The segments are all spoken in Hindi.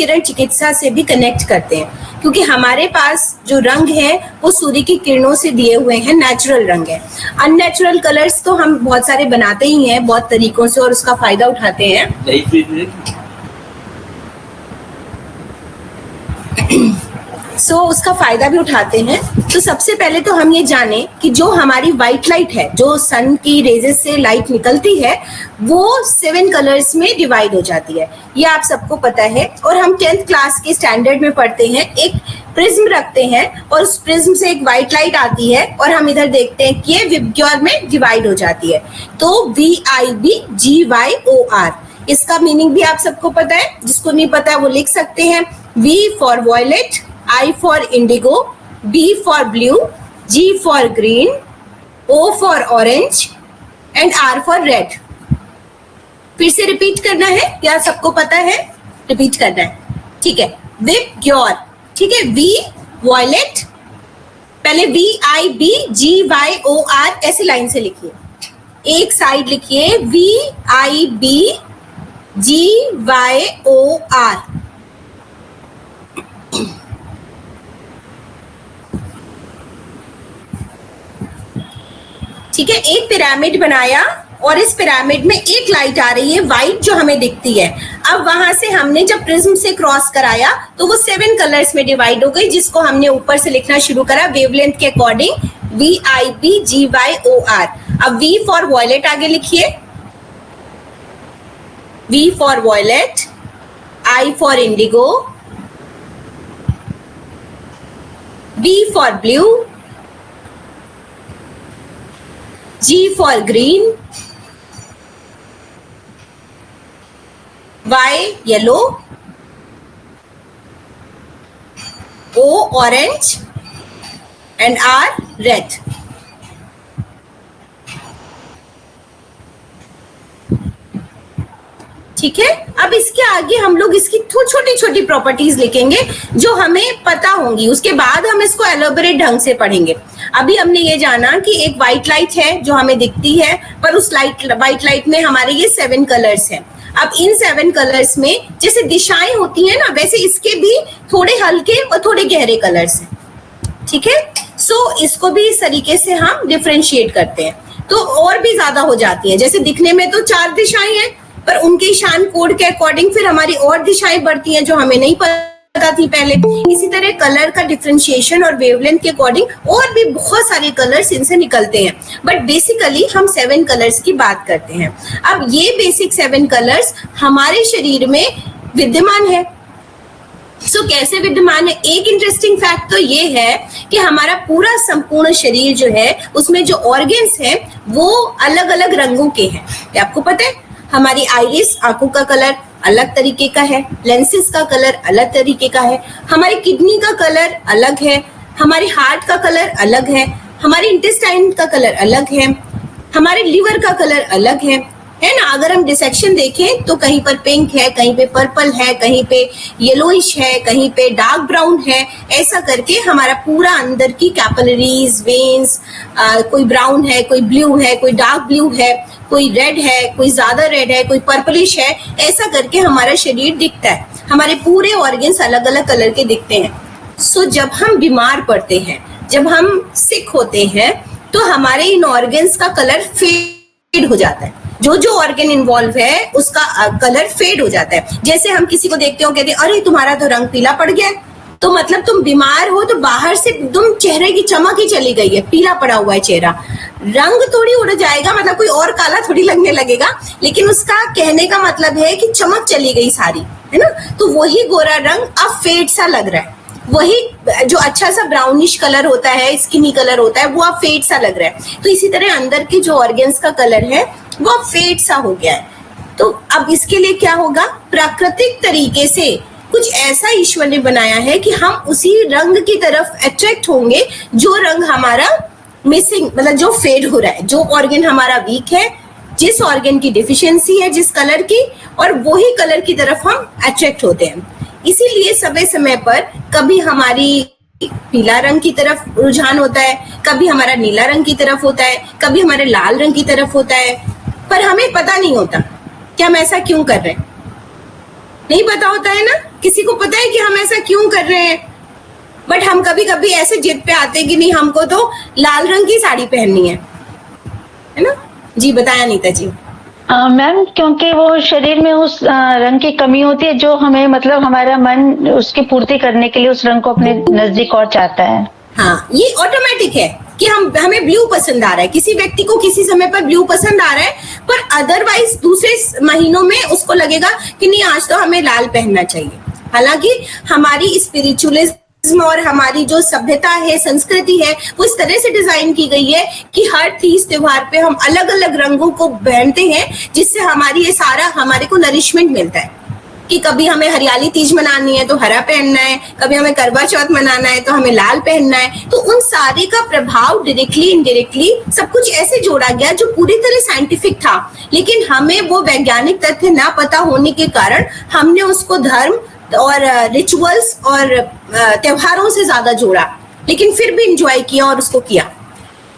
किरण चिकित्सा से भी कनेक्ट करते हैं, क्योंकि हमारे पास जो रंग है वो सूर्य की किरणों से दिए हुए हैं, नेचुरल रंग है। अननेचुरल कलर्स तो हम बहुत सारे बनाते ही हैं बहुत तरीकों से और उसका फायदा उठाते हैं। उसका फायदा भी उठाते हैं। तो सबसे पहले तो हम ये जाने कि जो हमारी व्हाइट लाइट है, जो सन की रेजेस से लाइट निकलती है, वो 7 कलर्स में डिवाइड हो जाती है। ये आप सबको पता है और हम 10th क्लास के स्टैंडर्ड में पढ़ते हैं। एक प्रिज्म रखते हैं और उस प्रिज्म से एक व्हाइट लाइट आती है और हम इधर देखते हैं कि ये विबग्योर में डिवाइड हो जाती है। तो VIBGYOR, इसका मीनिंग भी आप सबको पता है, जिसको नहीं पता है वो लिख सकते हैं। V for violet, I for indigo, B for blue, G for green, O for orange and R for red. फिर से रिपीट करना है, क्या सबको पता है? रिपीट करना है, ठीक है। विबग्योर, ठीक है। V वॉयलेट, पहले VIBGYOR ऐसे लाइन से लिखिए, एक साइड लिखिए VIBGYOR। ठीक है, एक पिरामिड बनाया और इस पिरामिड में एक लाइट आ रही है व्हाइट जो हमें दिखती है। अब वहां से हमने जब प्रिज्म से क्रॉस कराया तो वो 7 कलर्स में डिवाइड हो गई, जिसको हमने ऊपर से लिखना शुरू करा वेवलेंथ के अकॉर्डिंग, VIBGYOR। अब V फॉर वॉयलेट आगे लिखिए, V for violet, I for indigo, B for blue, G for green, Y yellow, O orange and R red. ठीक है, अब इसके आगे हम लोग इसकी छोटी छोटी प्रॉपर्टीज लिखेंगे जो हमें पता होंगी, उसके बाद हम इसको एलोबरेट ढंग से पढ़ेंगे। अभी हमने ये जाना कि एक व्हाइट लाइट है जो हमें दिखती है, पर उस व्हाइट लाइट में हमारे ये 7 कलर्स हैं। अब इन 7 कलर्स में जैसे दिशाएं होती हैं ना, वैसे इसके भी थोड़े हल्के और थोड़े गहरे कलर्स हैं। ठीक है, इसको भी इस तरीके से हम डिफरेंशिएट करते हैं तो और भी ज्यादा हो जाती है। जैसे दिखने में तो 4 दिशाएं हैं, पर उनके ईशान कोड के अकॉर्डिंग फिर हमारी और दिशाएं बढ़ती हैं जो हमें नहीं पता थी पहले। इसी तरह कलर का डिफरेंशिएशन और वेवलेंथ के अकॉर्डिंग और भी बहुत सारे कलर्स इनसे निकलते हैं, बट बेसिकली हम 7 कलर्स की बात करते हैं। अब ये बेसिक 7 कलर्स हमारे शरीर में विद्यमान है। कैसे विद्यमान है? एक इंटरेस्टिंग फैक्ट तो ये है कि हमारा पूरा संपूर्ण शरीर जो है उसमें जो ऑर्गन्स हैं वो अलग अलग रंगों के हैं। आपको पता है, हमारी आइरिस, आंखों का कलर अलग तरीके का है, लेंसेज का कलर अलग तरीके का है, हमारी किडनी का कलर अलग है, हमारे हार्ट का कलर अलग है, हमारे इंटेस्टाइन का कलर अलग है, हमारे लिवर का कलर अलग है ना। अगर हम डिसेक्शन देखें तो कहीं पर पिंक है, कहीं पे पर्पल है, कहीं पे येलोइश है, कहीं पे डार्क ब्राउन है। ऐसा करके हमारा पूरा अंदर की कैपिलरीज, वेन्स, कोई ब्राउन है, कोई ब्लू है, कोई डार्क ब्लू है, कोई रेड है, कोई ज्यादा रेड है, कोई पर्पलिश है। ऐसा करके हमारा शरीर दिखता है। हमारे पूरे ऑर्गन्स अलग अलग कलर के दिखते हैं। जब हम बीमार पड़ते हैं, जब हम सिक होते हैं, तो हमारे इन ऑर्गन्स का कलर फेड हो जाता है। जो जो ऑर्गन इन्वॉल्व है उसका कलर फेड हो जाता है। जैसे हम किसी को देखते हो, कहते हैं अरे तुम्हारा तो रंग पीला पड़ गया है, तो मतलब तुम बीमार हो, तो बाहर से तुम चेहरे की चमक ही चली गई है, पीला पड़ा हुआ है चेहरा। रंग थोड़ी उड़ जाएगा, मतलब कोई और काला थोड़ी लगने लगेगा, लेकिन उसका कहने का मतलब है कि चमक चली गई सारी, है ना। तो वही गोरा रंग अब फेड सा लग रहा है। वही जो अच्छा सा ब्राउनिश कलर होता है, स्किनी कलर होता है, वो अब फेड सा लग रहा है। तो इसी तरह अंदर के जो ऑर्गन्स का कलर है वो अब फेड सा हो गया है। तो अब इसके लिए क्या होगा? प्राकृतिक तरीके से कुछ ऐसा ईश्वर ने बनाया है कि हम उसी रंग की तरफ अट्रैक्ट होंगे जो रंग हमारा मिसिंग, मतलब जो फेड हो रहा है, जो ऑर्गन हमारा वीक है, जिस ऑर्गन की डिफिशियंसी है जिस कलर की, और वही कलर की तरफ हम अट्रैक्ट होते हैं। इसीलिए समय समय पर कभी हमारी पीला रंग की तरफ रुझान होता है, कभी हमारा नीला रंग की तरफ होता है, कभी हमारे लाल रंग की तरफ होता है, पर हमें पता नहीं होता कि हम ऐसा क्यों कर रहे हैं। नहीं पता होता है ना, किसी को पता है कि हम ऐसा क्यों कर रहे हैं, बट हम कभी कभी ऐसे जिद पे आते हैं कि नहीं हमको तो लाल रंग की साड़ी पहननी है ना। जी बताया नीता जी। मैम क्योंकि वो शरीर में उस रंग की कमी होती है जो हमें मतलब हमारा मन उसकी पूर्ति करने के लिए उस रंग को अपने नजदीक और चाहता है। हाँ, ये ऑटोमेटिक है कि हमें ब्लू पसंद आ रहा है, किसी व्यक्ति को किसी समय पर ब्लू पसंद आ रहा है, पर अदरवाइज दूसरे महीनों में उसको लगेगा कि नहीं आज तो हमें लाल पहनना चाहिए। हालांकि हमारी स्पिरिचुअलिज्म और हमारी जो सभ्यता है, संस्कृति है, वो इस तरह से डिजाइन की गई है कि हर तीज त्योहार पे हम अलग अलग रंगों को पहनते हैं, जिससे हमारी ये सारा हमारे को नरिशमेंट मिलता है कि कभी हमें हरियाली तीज मनानी है तो हरा पहनना है, कभी हमें करवा चौथ मनाना है तो हमें लाल पहनना है। तो उन सारे का प्रभाव डायरेक्टली इनडायरेक्टली सब कुछ ऐसे जोड़ा गया जो पूरी तरह साइंटिफिक था, लेकिन हमें वो वैज्ञानिक तथ्य ना पता होने के कारण हमने उसको धर्म और रिचुअल्स और त्योहारों से ज्यादा जोड़ा, लेकिन फिर भी इंजॉय किया और उसको किया।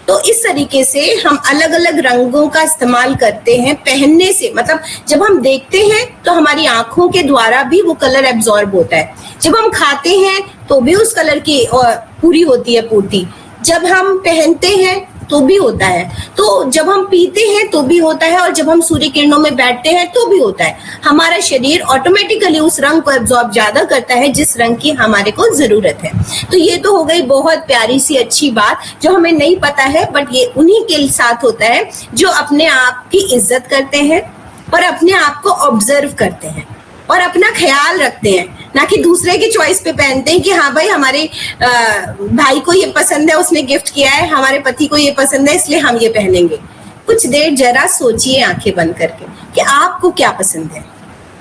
तो इस तरीके से हम अलग अलग रंगों का इस्तेमाल करते हैं पहनने से, मतलब जब हम देखते हैं तो हमारी आंखों के द्वारा भी वो कलर एब्जॉर्ब होता है, जब हम खाते हैं तो भी उस कलर की पूरी होती है पूर्ति, जब हम पहनते हैं तो भी होता है, तो जब हम पीते हैं तो भी होता है, और जब हम सूर्य किरणों में बैठते हैं तो भी होता है। हमारा शरीर ऑटोमेटिकली उस रंग को एब्जॉर्ब ज्यादा करता है जिस रंग की हमारे को जरूरत है। तो ये तो हो गई बहुत प्यारी सी अच्छी बात जो हमें नहीं पता है, बट ये उन्हीं के साथ होता है जो अपने आप की इज्जत करते हैं और अपने आप को ऑब्जर्व करते हैं और अपना ख्याल रखते हैं, ना कि दूसरे की चॉइस पे पहनते हैं कि हाँ भाई हमारे भाई को ये पसंद है उसने गिफ्ट किया है, हमारे पति को ये पसंद है इसलिए हम ये पहनेंगे। कुछ देर जरा सोचिए आंखें बंद करके कि आपको क्या पसंद है,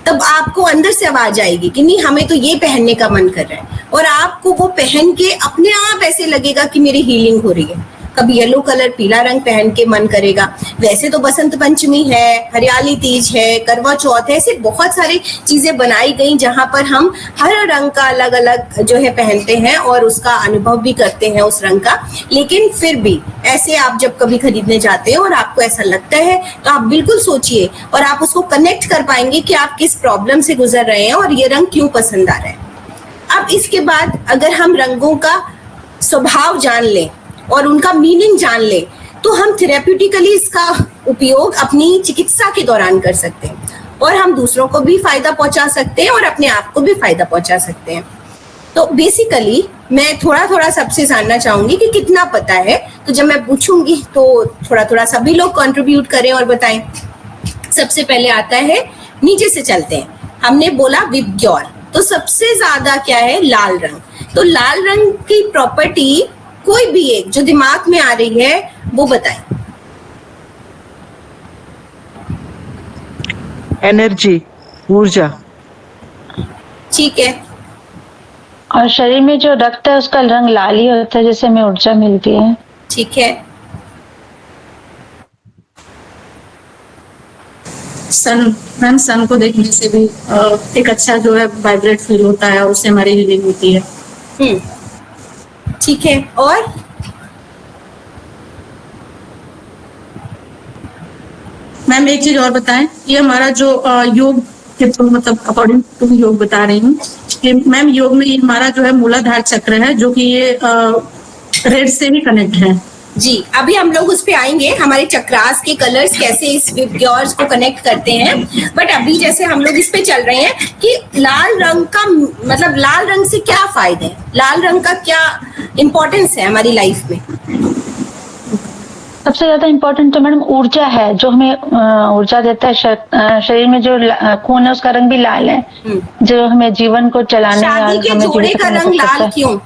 तब आपको अंदर से आवाज आएगी कि नहीं हमें तो ये पहनने का मन कर रहा है, और आपको वो पहन के अपने आप ऐसे लगेगा कि मेरी हीलिंग हो रही है। कभी येलो कलर पीला रंग पहन के मन करेगा। वैसे तो बसंत पंचमी है, हरियाली तीज है, करवा चौथ है, ऐसे बहुत सारी चीजें बनाई गई जहां पर हम हर रंग का अलग अलग जो है पहनते हैं और उसका अनुभव भी करते हैं उस रंग का। लेकिन फिर भी ऐसे आप जब कभी खरीदने जाते हैं और आपको ऐसा लगता है तो आप बिल्कुल सोचिए और आप उसको कनेक्ट कर पाएंगे कि आप किस प्रॉब्लम से गुजर रहे हैं और ये रंग क्यों पसंद आ रहा है। अब इसके बाद अगर हम रंगों का स्वभाव जान लें और उनका मीनिंग जान ले तो हम थेरेप्यूटिकली इसका उपयोग अपनी चिकित्सा के दौरान कर सकते हैं और हम दूसरों को भी फायदा पहुंचा सकते हैं और अपने आप को भी फायदा पहुंचा सकते हैं। तो बेसिकली मैं थोड़ा थोड़ा सबसे जानना चाहूंगी कि कितना पता है, तो जब मैं पूछूंगी तो थोड़ा थोड़ा सभी लोग कंट्रीब्यूट करें और बताएं। सबसे पहले आता है, नीचे से चलते हैं, हमने बोला विबग्योर, तो सबसे ज्यादा क्या है लाल रंग। तो लाल रंग की प्रॉपर्टी कोई भी एक जो दिमाग में आ रही है वो बताएं। एनर्जी, ऊर्जा। ठीक है। और शरीर में जो रक्त है उसका रंग लाल ही होता है जिससे हमें ऊर्जा मिलती है। ठीक है। सन, मैम सन को देखने से भी एक अच्छा जो है वाइब्रेट फील होता है और उससे हमारी हीलिंग होती है। ठीक है। और मैम एक चीज और बताएं, ये हमारा जो योग के मतलब अकॉर्डिंग टू योग बता रही हूँ कि मैम योग में ये हमारा जो है मूलाधार चक्र है जो कि ये रेड से भी कनेक्ट है। जी अभी हम लोग उस पे आएंगे, हमारे चक्रास के कलर्स कैसे इस विबग्योर्स को कनेक्ट करते हैं। बट अभी जैसे हम लोग इस पे चल रहे हैं कि लाल रंग का मतलब लाल रंग से क्या फायदे हैं, लाल रंग का क्या इम्पोर्टेंस है हमारी लाइफ में। सबसे ज्यादा इम्पोर्टेंट तो मैडम ऊर्जा है, जो हमें ऊर्जा देता है। शरीर में जो खून है उसका रंग भी लाल है, जो हमें जीवन को चलाने शादी के जोड़े का रंग लाल क्यों?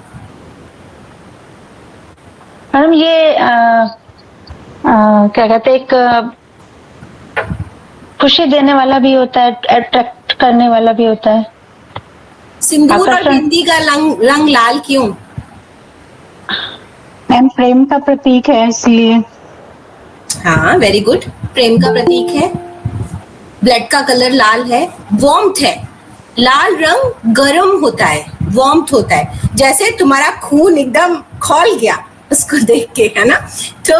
मैडम ये क्या कहते हैं, एक खुशी देने वाला भी होता है, अट्रैक्ट करने वाला भी होता है। सिंदूर और बिंदी का रंग लाल क्यों? मैम प्रेम का प्रतीक है इसलिए। हाँ वेरी गुड, प्रेम का प्रतीक है। ब्लड का कलर लाल है, वार्मथ है। लाल रंग गर्म होता है, वार्मथ होता है, जैसे तुम्हारा खून एकदम खौल गया उसको देख के, है ना। तो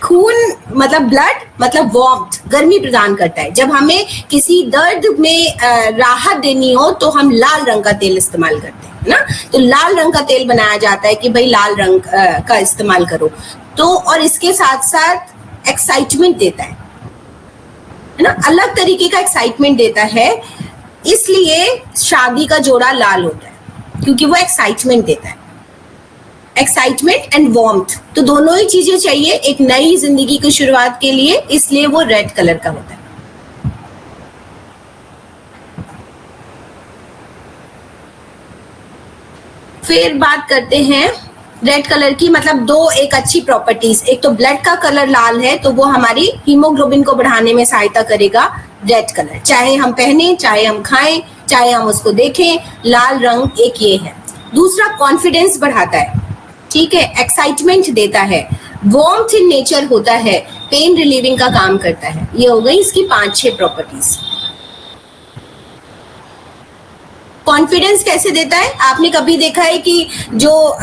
खून मतलब ब्लड मतलब वार्मथ, गर्मी प्रदान करता है। जब हमें किसी दर्द में राहत देनी हो तो हम लाल रंग का तेल इस्तेमाल करते हैं ना, तो लाल रंग का तेल बनाया जाता है कि भाई लाल रंग का इस्तेमाल करो। तो और इसके साथ साथ एक्साइटमेंट देता है ना, अलग तरीके का एक्साइटमेंट देता है, इसलिए शादी का जोड़ा लाल होता है क्योंकि वो एक्साइटमेंट देता है, एक्साइटमेंट एंड वार्मथ। तो दोनों ही चीजें चाहिए एक नई जिंदगी की शुरुआत के लिए, इसलिए वो रेड कलर का होता है। फिर बात करते हैं रेड कलर की, मतलब दो एक अच्छी प्रॉपर्टीज, एक तो ब्लड का कलर लाल है तो वो हमारी हीमोग्लोबिन को बढ़ाने में सहायता करेगा रेड कलर, चाहे हम पहने चाहे हम खाएं चाहे हम उसको देखें, लाल रंग एक ये है। दूसरा कॉन्फिडेंस बढ़ाता है, ठीक है, एक्साइटमेंट देता है, वार्मथ इन नेचर होता है, पेन रिलीविंग का काम करता है। ये हो गई इसकी 5-6 प्रॉपर्टीज। कॉन्फिडेंस कैसे देता है? आपने कभी देखा है कि जो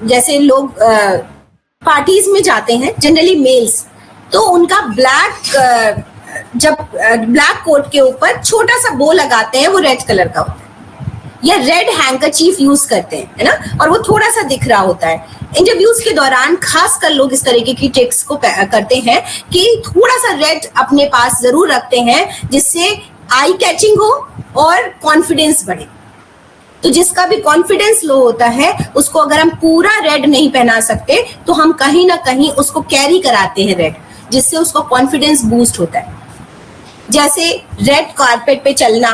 जैसे लोग पार्टीज में जाते हैं जनरली मेल्स, तो उनका ब्लैक जब ब्लैक कोट के ऊपर छोटा सा बो लगाते हैं वो रेड कलर का होता है, या रेड हैंकरचीफ यूज करते हैं, है ना, और वो थोड़ा सा दिख रहा होता है। इंटरव्यूज के दौरान खासकर लोग इस तरीके की ट्रिक्स को करते हैं कि थोड़ा सा रेड अपने पास जरूर रखते हैं जिससे आई कैचिंग हो और कॉन्फिडेंस बढ़े। तो जिसका भी कॉन्फिडेंस लो होता है उसको अगर हम पूरा रेड नहीं पहना सकते तो हम कहीं ना कहीं उसको कैरी कराते हैं रेड, जिससे उसका कॉन्फिडेंस बूस्ट होता है। जैसे रेड कारपेट पे चलना,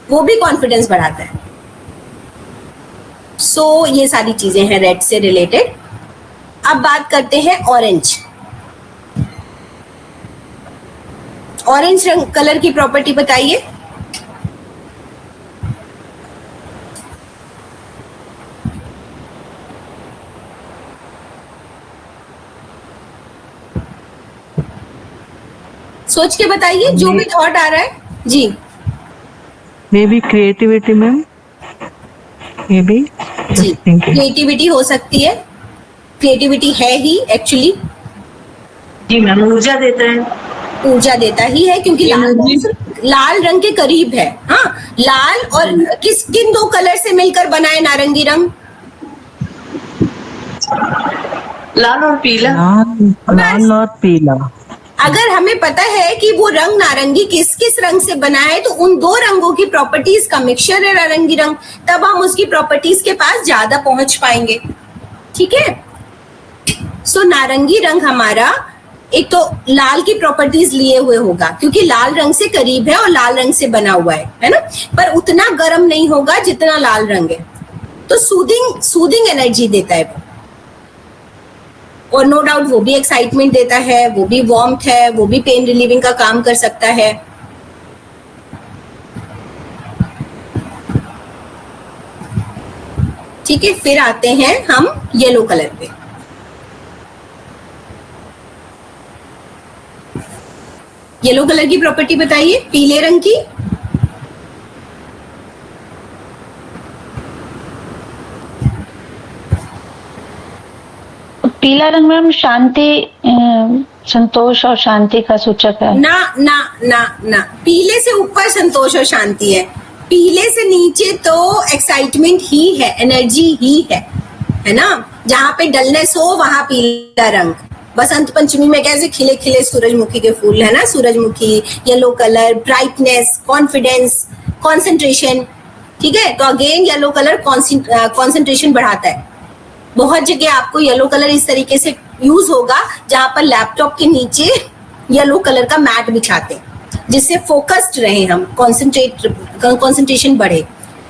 वो भी कॉन्फिडेंस बढ़ाता है। सो ये सारी चीजें हैं रेड से रिलेटेड। अब बात करते हैं ऑरेंज। ऑरेंज रंग कलर की प्रॉपर्टी बताइए। सोच के बताइए जो भी थॉट आ रहा है जी। Maybe creativity ma'am, maybe जी क्रिएटिविटी हो सकती है, क्रिएटिविटी है ही एक्चुअली। जी मैम, ऊर्जा देता है, ऊर्जा देता ही है क्योंकि लाल रंग के करीब है। हाँ, लाल और किन दो कलर से मिलकर बना है नारंगी रंग? लाल और पीला। लाल और पीला। अगर हमें पता है कि वो रंग नारंगी किस किस रंग से बना है, तो उन दो रंगों की प्रॉपर्टीज का मिक्सचर है नारंगी रंग, तब हम उसकी प्रॉपर्टीज के पास ज्यादा पहुंच पाएंगे। ठीक है, सो नारंगी रंग हमारा एक तो लाल की प्रॉपर्टीज लिए हुए होगा क्योंकि लाल रंग से करीब है और लाल रंग से बना हुआ है ना, पर उतना गर्म नहीं होगा जितना लाल रंग है, तो सूदिंग एनर्जी देता है वो। और नो डाउट वो भी एक्साइटमेंट देता है, वो भी वार्मथ है, वो भी पेन रिलीविंग का काम कर सकता है। ठीक है, फिर आते हैं हम येलो कलर पे। येलो कलर की प्रॉपर्टी बताइए, पीले रंग की। पीला रंग मैम शांति, संतोष और शांति का सूचक है। ना ना ना ना, पीले से ऊपर संतोष और शांति है, पीले से नीचे तो एक्साइटमेंट ही है, एनर्जी ही है ना। जहाँ पे डलनेस हो वहां पीला रंग। बसंत पंचमी में कैसे खिले खिले सूरजमुखी के फूल है ना, सूरजमुखी, yellow colour, brightness, confidence, concentration. ठीक है, तो अगेन येलो कलर कॉन्सेंट्रेशन बढ़ाता है। बहुत जगह आपको येलो कलर इस तरीके से यूज होगा जहां पर लैपटॉप के नीचे येलो कलर का मैट बिछाते हैं जिससे फोकस्ड रहे हम, कंसंट्रेशन बढ़े।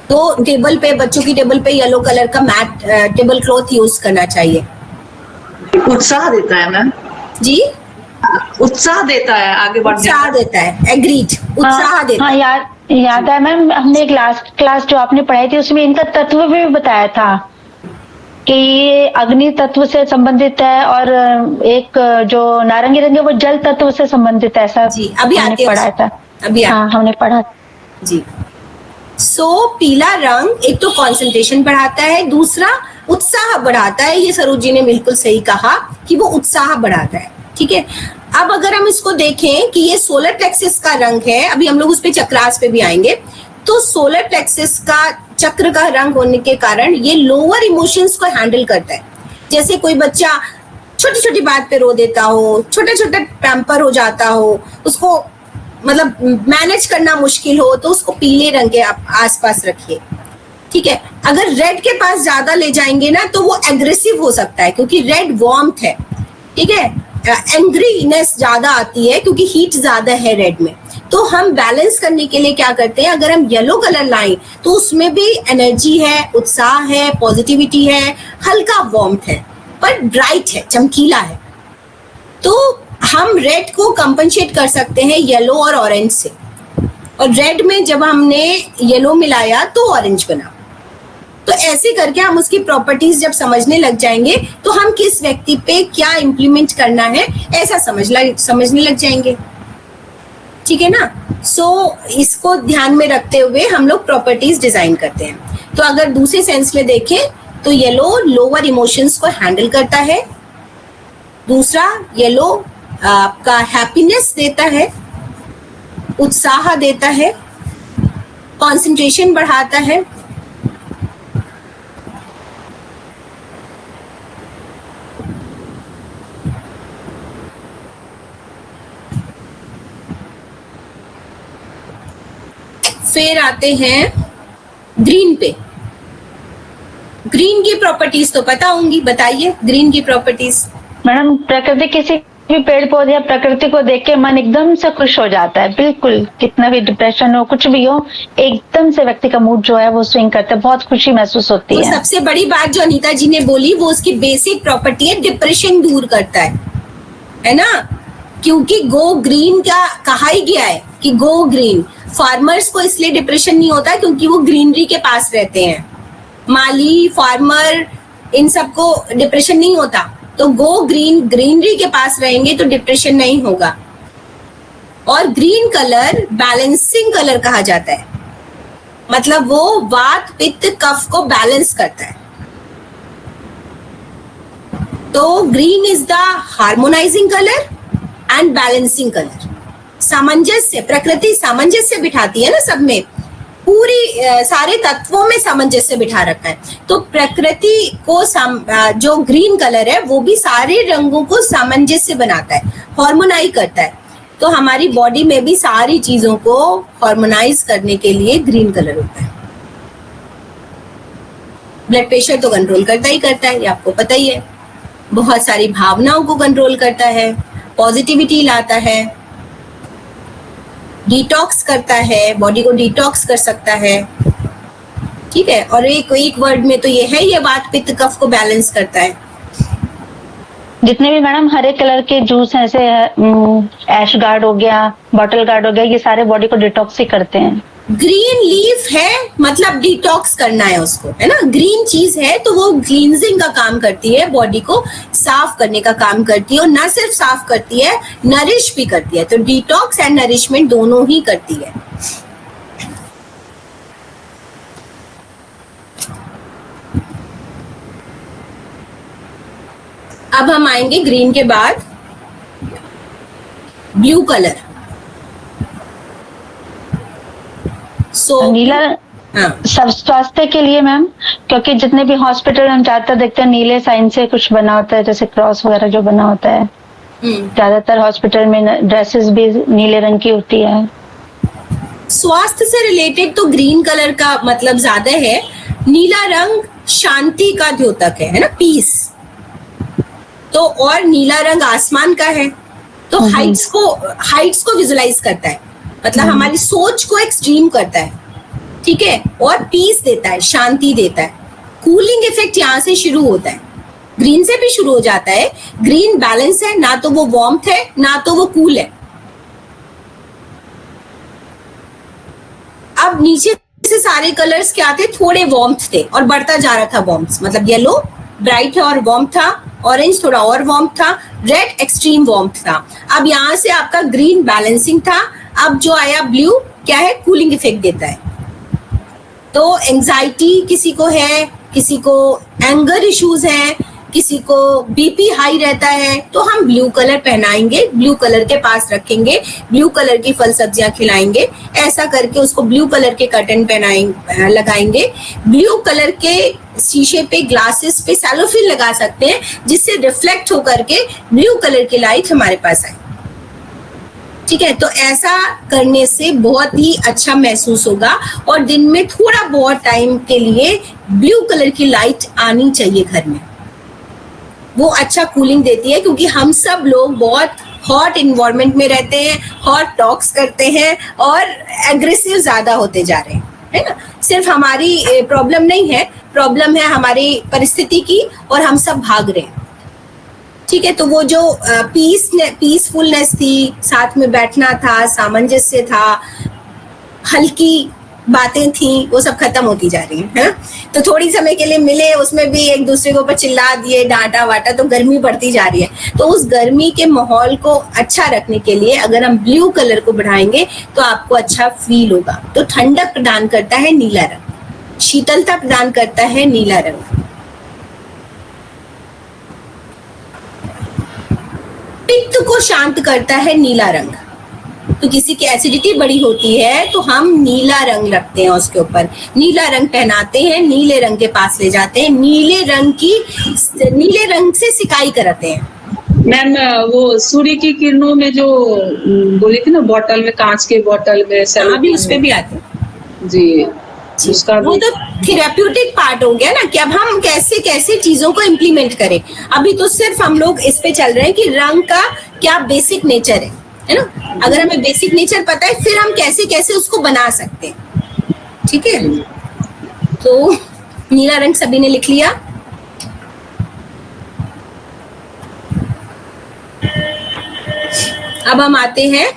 तो टेबल पे, बच्चों की टेबल पे येलो कलर का मैट, टेबल क्लॉथ यूज करना चाहिए। उत्साह देता है मैम जी, उत्साह देता है आगे बढ़ने उत्साह देता है, एग्रीड, उत्साह देता हाँ, याद है मैम, हमने एक लास्ट क्लास जो आपने पढ़ाई थी उसमें इनका तत्व भी बताया था कि ये अग्नि तत्व से संबंधित है और एक जो नारंगी रंग है वो जल तत्व से संबंधित है, ऐसा जी। अभी हमने आते पढ़ा था। अभी हाँ, हमने पढ़ा। जी, सो पीला रंग एक तो कंसंट्रेशन बढ़ाता है, दूसरा उत्साह बढ़ाता है। ये सरोज जी ने बिल्कुल सही कहा कि वो उत्साह बढ़ाता है। ठीक है, अब अगर हम इसको देखें कि ये सोलर प्लेक्सस का रंग है, अभी हम लोग उस पे चक्रास पे भी आएंगे, तो सोलर प्लेक्सस का चक्र का रंग होने के कारण ये लोअर इमोशंस को हैंडल करता है। जैसे कोई बच्चा छोटी छोटी बात पे रो देता हो, छोटा छोटा पैम्पर हो जाता हो, उसको मतलब मैनेज करना मुश्किल हो, तो उसको पीले रंग के आसपास रखिए। ठीक है, अगर रेड के पास ज्यादा ले जाएंगे ना तो वो एग्रेसिव हो सकता है, क्योंकि रेड वार्मथ है। ठीक है, एंग्रीनेस ज्यादा आती है क्योंकि हीट ज्यादा है रेड में। तो हम बैलेंस करने के लिए क्या करते हैं, अगर हम येलो कलर लाएं तो उसमें भी एनर्जी है, उत्साह है, पॉजिटिविटी है, हल्का वार्मथ है, पर ब्राइट है, चमकीला है। तो हम रेड को कंपनसेट कर सकते हैं येलो और ऑरेंज से, और रेड में जब हमने येलो मिलाया तो ऑरेंज बना। तो ऐसे करके हम उसकी प्रॉपर्टीज जब समझने लग जाएंगे तो हम किस व्यक्ति पे क्या इंप्लीमेंट करना है ऐसा समझने लग जाएंगे। ठीक है ना। सो इसको ध्यान में रखते हुए हम लोग प्रॉपर्टीज डिजाइन करते हैं। तो अगर दूसरे सेंस में देखें तो येलो लोअर इमोशंस को हैंडल करता है, दूसरा येलो आपका हैप्पीनेस देता है, उत्साह देता है, कंसंट्रेशन बढ़ाता है, फिर आते हैं ग्रीन पे। ग्रीन की प्रॉपर्टीज तो पता होंगी, बताइए ग्रीन की प्रॉपर्टीज। मैडम, प्रकृति किसी भी पेड़ पौधे या प्रकृति को देख के मन एकदम से खुश हो जाता है। बिल्कुल, कितना भी डिप्रेशन हो, कुछ भी हो, एकदम से व्यक्ति का मूड जो है वो स्विंग करता है, बहुत खुशी महसूस होती तो है। सबसे बड़ी बात जो अनीता जी ने बोली वो उसकी बेसिक प्रॉपर्टी है, डिप्रेशन दूर करता है ना। क्योंकि गो ग्रीन का कहा ही गया है कि गो ग्रीन। फार्मर्स को इसलिए डिप्रेशन नहीं होता क्योंकि वो ग्रीनरी के पास रहते हैं। माली, फार्मर, इन सबको डिप्रेशन नहीं होता। तो गो ग्रीन, ग्रीनरी के पास रहेंगे तो डिप्रेशन नहीं होगा। और ग्रीन कलर बैलेंसिंग कलर कहा जाता है, मतलब वो वात पित्त कफ को बैलेंस करता है। तो green is the harmonising colour and balancing colour. सामंजस्य, प्रकृति सामंजस्य बिठाती है ना सब में, पूरी सारे तत्वों में सामंजस्य बिठा रखा है। तो प्रकृति को जो ग्रीन कलर है वो भी सारे रंगों को सामंजस्य बनाता है, हार्मोनाइज करता है। तो हमारी बॉडी में भी सारी चीजों को हार्मोनाइज करने के लिए ग्रीन कलर होता है। ब्लड प्रेशर तो कंट्रोल करता है, ये आपको पता ही है। बहुत सारी भावनाओं को कंट्रोल करता है, पॉजिटिविटी लाता है, डिटॉक्स करता है, बॉडी को डिटॉक्स कर सकता है। ठीक है, और एक वर्ड में तो ये है, ये वात पित्त कफ को बैलेंस करता है। जितने भी मैडम हरे कलर के जूस हैं, जैसे ऐश गार्ड हो गया, बॉटल गार्ड हो गया, ये सारे बॉडी को डिटॉक्स ही करते हैं। ग्रीन लीफ है मतलब डिटॉक्स करना है उसको, है ना। ग्रीन चीज है तो वो क्लींजिंग का काम करती है, बॉडी को साफ करने का काम करती है, और ना सिर्फ साफ करती है, नरिश भी करती है। तो डिटॉक्स एंड नरिशमेंट दोनों ही करती है। अब हम आएंगे ग्रीन के बाद ब्लू कलर। नीला सब स्वास्थ्य के लिए मैम, क्योंकि जितने भी हॉस्पिटल हम ज्यादातर देखते हैं नीले साइन से कुछ बना होता है, जैसे क्रॉस वगैरह जो बना होता है। ज्यादातर हॉस्पिटल में ड्रेसेस भी नीले रंग की होती है। स्वास्थ्य से रिलेटेड तो ग्रीन कलर का मतलब ज्यादा है। नीला रंग शांति का द्योतक है ना, पीस। तो और नीला रंग आसमान का है, तो हाइट्स को विजुलाइज करता है, मतलब हमारी सोच को एक्सट्रीम करता है। ठीक है, और पीस देता है, शांति देता है। कूलिंग इफेक्ट यहाँ से शुरू होता है, ग्रीन से भी शुरू हो जाता है। ग्रीन बैलेंस है, ना तो वो वार्मथ है ना तो वो कूल है। अब नीचे से सारे कलर्स क्या थे, थोड़े वार्मथ थे और बढ़ता जा रहा था वार्मथ, मतलब येलो ब्राइट है और वार्म था, ऑरेंज थोड़ा और वार्म था, रेड एक्सट्रीम वार्मथ था। अब यहाँ से आपका ग्रीन बैलेंसिंग था। अब जो आया ब्लू क्या है, कूलिंग इफेक्ट देता है। तो एंजाइटी किसी को है, किसी को एंगर इश्यूज हैं, किसी को बीपी हाई रहता है, तो हम ब्लू कलर पहनाएंगे, ब्लू कलर के पास रखेंगे, ब्लू कलर की फल सब्जियां खिलाएंगे, ऐसा करके उसको ब्लू कलर के कर्टन पहनाएंगे, लगाएंगे। ब्लू कलर के शीशे पे, ग्लासेस पे सैलोफिन लगा सकते हैं, जिससे रिफ्लेक्ट होकर के ब्लू कलर की लाइट हमारे पास आए। ठीक है, तो ऐसा करने से बहुत ही अच्छा महसूस होगा और दिन में थोड़ा बहुत टाइम के लिए ब्लू कलर की लाइट आनी चाहिए घर में। वो अच्छा कूलिंग देती है, क्योंकि हम सब लोग बहुत हॉट इन्वायरमेंट में रहते हैं, हॉट टॉक्स करते हैं और एग्रेसिव ज्यादा होते जा रहे हैं, है ना। सिर्फ हमारी प्रॉब्लम नहीं है, प्रॉब्लम है हमारी परिस्थिति की और हम सब भाग रहे हैं। ठीक है, तो वो जो पीसफुलनेस थी, साथ में बैठना था, सामंजस्य था, हल्की बातें थी, वो सब खत्म होती जा रही है ना। तो थोड़ी समय के लिए मिले, उसमें भी एक दूसरे के ऊपर चिल्ला दिए, डांटा वाटा, तो गर्मी बढ़ती जा रही है। तो उस गर्मी के माहौल को अच्छा रखने के लिए अगर हम ब्लू कलर को बढ़ाएंगे तो आपको अच्छा फील होगा। तो ठंडक प्रदान करता है नीला रंग, शीतलता प्रदान करता है नीला रंग, पित्त को शांत करता है नीला रंग। तो किसी की एसिडिटी बड़ी होती है तो हम नीला रंग रखते हैं उसके ऊपर, नीला रंग पहनाते हैं, नीले रंग के पास ले जाते हैं, नीले रंग से सिकाई कराते हैं। मैम वो सूर्य की किरणों में जो बोली थी ना, बोतल में, कांच के बोतल में, अभी उस पे भी आते हैं जी, उसका वो तो थेरेप्यूटिक पार्ट हो गया ना, कि अब हम कैसे कैसे चीजों को इम्प्लीमेंट करें। अभी तो सिर्फ हम लोग इस पे चल रहे हैं कि रंग का क्या बेसिक नेचर है ना। अगर हमें बेसिक नेचर पता है, फिर हम कैसे कैसे उसको बना सकते हैं। ठीक है, तो नीला रंग सभी ने लिख लिया। अब हम आते हैं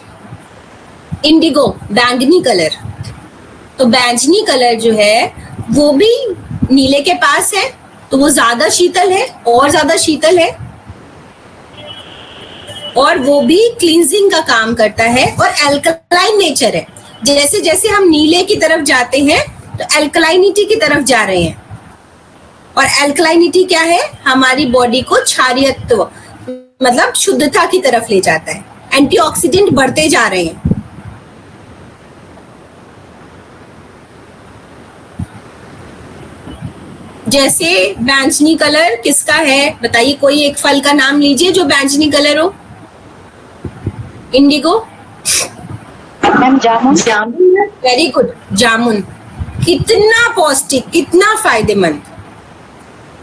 इंडिगो, बैंगनी कलर। तो बैंगनी कलर जो है वो भी नीले के पास है, तो वो ज्यादा शीतल है, और ज्यादा शीतल है, और वो भी क्लींजिंग का काम करता है और एल्कलाइन नेचर है। जैसे जैसे हम नीले की तरफ जाते हैं तो एल्कलाइनिटी की तरफ जा रहे हैं। और एल्कलाइनिटी क्या है? हमारी बॉडी को क्षारीयत्व मतलब शुद्धता की तरफ ले जाता है। एंटीऑक्सीडेंट बढ़ते जा रहे हैं। जैसे बैंगनी कलर किसका है बताइए, कोई एक फल का नाम लीजिए जो बैंगनी कलर हो। इंडिगो, मैम जामुन। वेरी गुड, जामुन। कितना पौष्टिक, कितना फायदेमंद।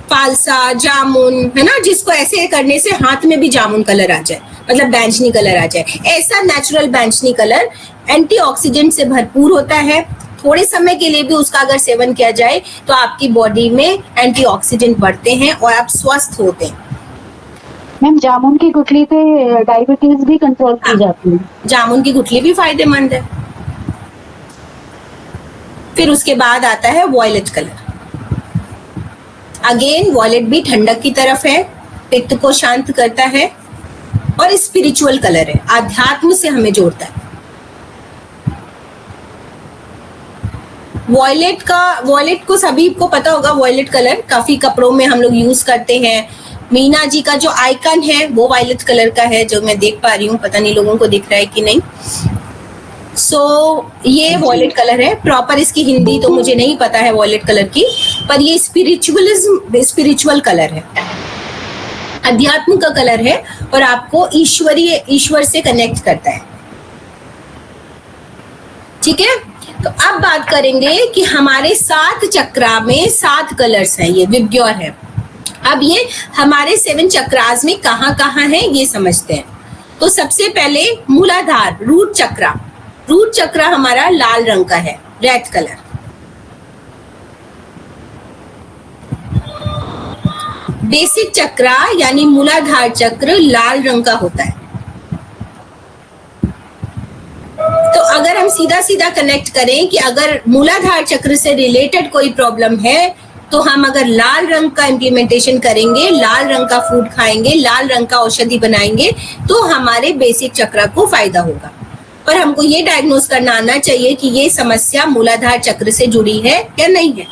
फालसा जामुन है ना, जिसको ऐसे करने से हाथ में भी जामुन कलर आ जाए, मतलब बैंगनी कलर आ जाए। ऐसा नेचुरल बैंगनी कलर एंटीऑक्सीडेंट से भरपूर होता है। थोड़े समय के लिए भी उसका अगर सेवन किया जाए तो आपकी बॉडी में एंटीऑक्सीडेंट बढ़ते हैं और आप स्वस्थ होते हैं। मैम जामुन की गुठली से डायबिटीज भी कंट्रोल की जाती है। जामुन की गुठली भी फायदेमंद है। फिर उसके बाद आता है वॉयलेट कलर। अगेन वॉयलेट भी ठंडक की तरफ है, पित्त को शांत करता है और स्पिरिचुअल कलर है, आध्यात्म से हमें जोड़ता है। वॉयलेट को सभी को पता होगा, वॉयलेट कलर काफी कपड़ों में हम लोग यूज करते हैं। मीना जी का जो आइकन है वो वायलेट कलर का है, जो मैं देख पा रही हूँ, पता नहीं लोगों को दिख रहा है कि नहीं। ये वॉयलेट कलर है। प्रॉपर इसकी हिंदी तो मुझे नहीं पता है वॉयलेट कलर की, पर ये स्पिरिचुअल कलर है, अध्यात्म का कलर है और आपको ईश्वर से कनेक्ट करता है। ठीक है, तो अब बात करेंगे कि हमारे 7 चक्रा में 7 कलर्स हैं, ये विबग्योर है। अब ये हमारे 7 चक्रास में कहाँ कहाँ है ये समझते हैं। तो सबसे पहले मूलाधार, रूट चक्रा। रूट चक्रा हमारा लाल रंग का है, रेड कलर। बेसिक चक्रा यानी मूलाधार चक्र लाल रंग का होता है। तो अगर हम सीधा सीधा कनेक्ट करें कि अगर मूलाधार चक्र से रिलेटेड कोई प्रॉब्लम है तो हम अगर लाल रंग का इम्प्लीमेंटेशन करेंगे, लाल रंग का फूड खाएंगे, लाल रंग का औषधि बनाएंगे तो हमारे बेसिक चक्र को फायदा होगा। और हमको ये डायग्नोज करना आना चाहिए कि ये समस्या मूलाधार चक्र से जुड़ी है या नहीं है।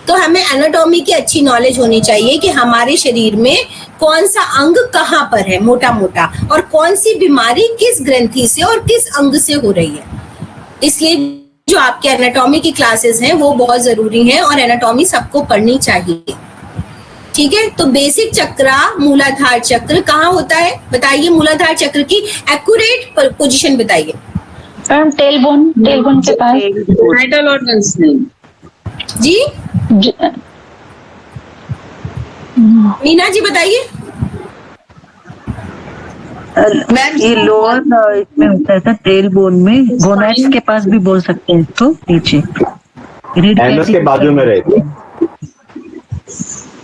तो हमें एनाटॉमी की अच्छी नॉलेज होनी चाहिए कि हमारे शरीर में कौन सा अंग कहाँ पर है मोटा मोटा, और कौन सी बीमारी किस ग्रंथि से और किस अंग से हो रही है। इसलिए जो आपके एनाटॉमी की क्लासेस हैं वो बहुत जरूरी हैं और एनाटॉमी सबको पढ़नी चाहिए। ठीक है, तो बेसिक चक्रा मूलाधार चक्र कहाँ होता है बताइए, मूलाधार चक्र की एक्यूरेट पोजीशन बताइए। मैम टेलबोन के पास। वाइटल ऑर्गन्स में जी मीना जी बताइए। मैम ये लोअर इसमें होता है सर, टेल बोन में, गोनाड्स के पास भी बोल सकते हैं इसको, नीचे एनस के बाजू में रहती है।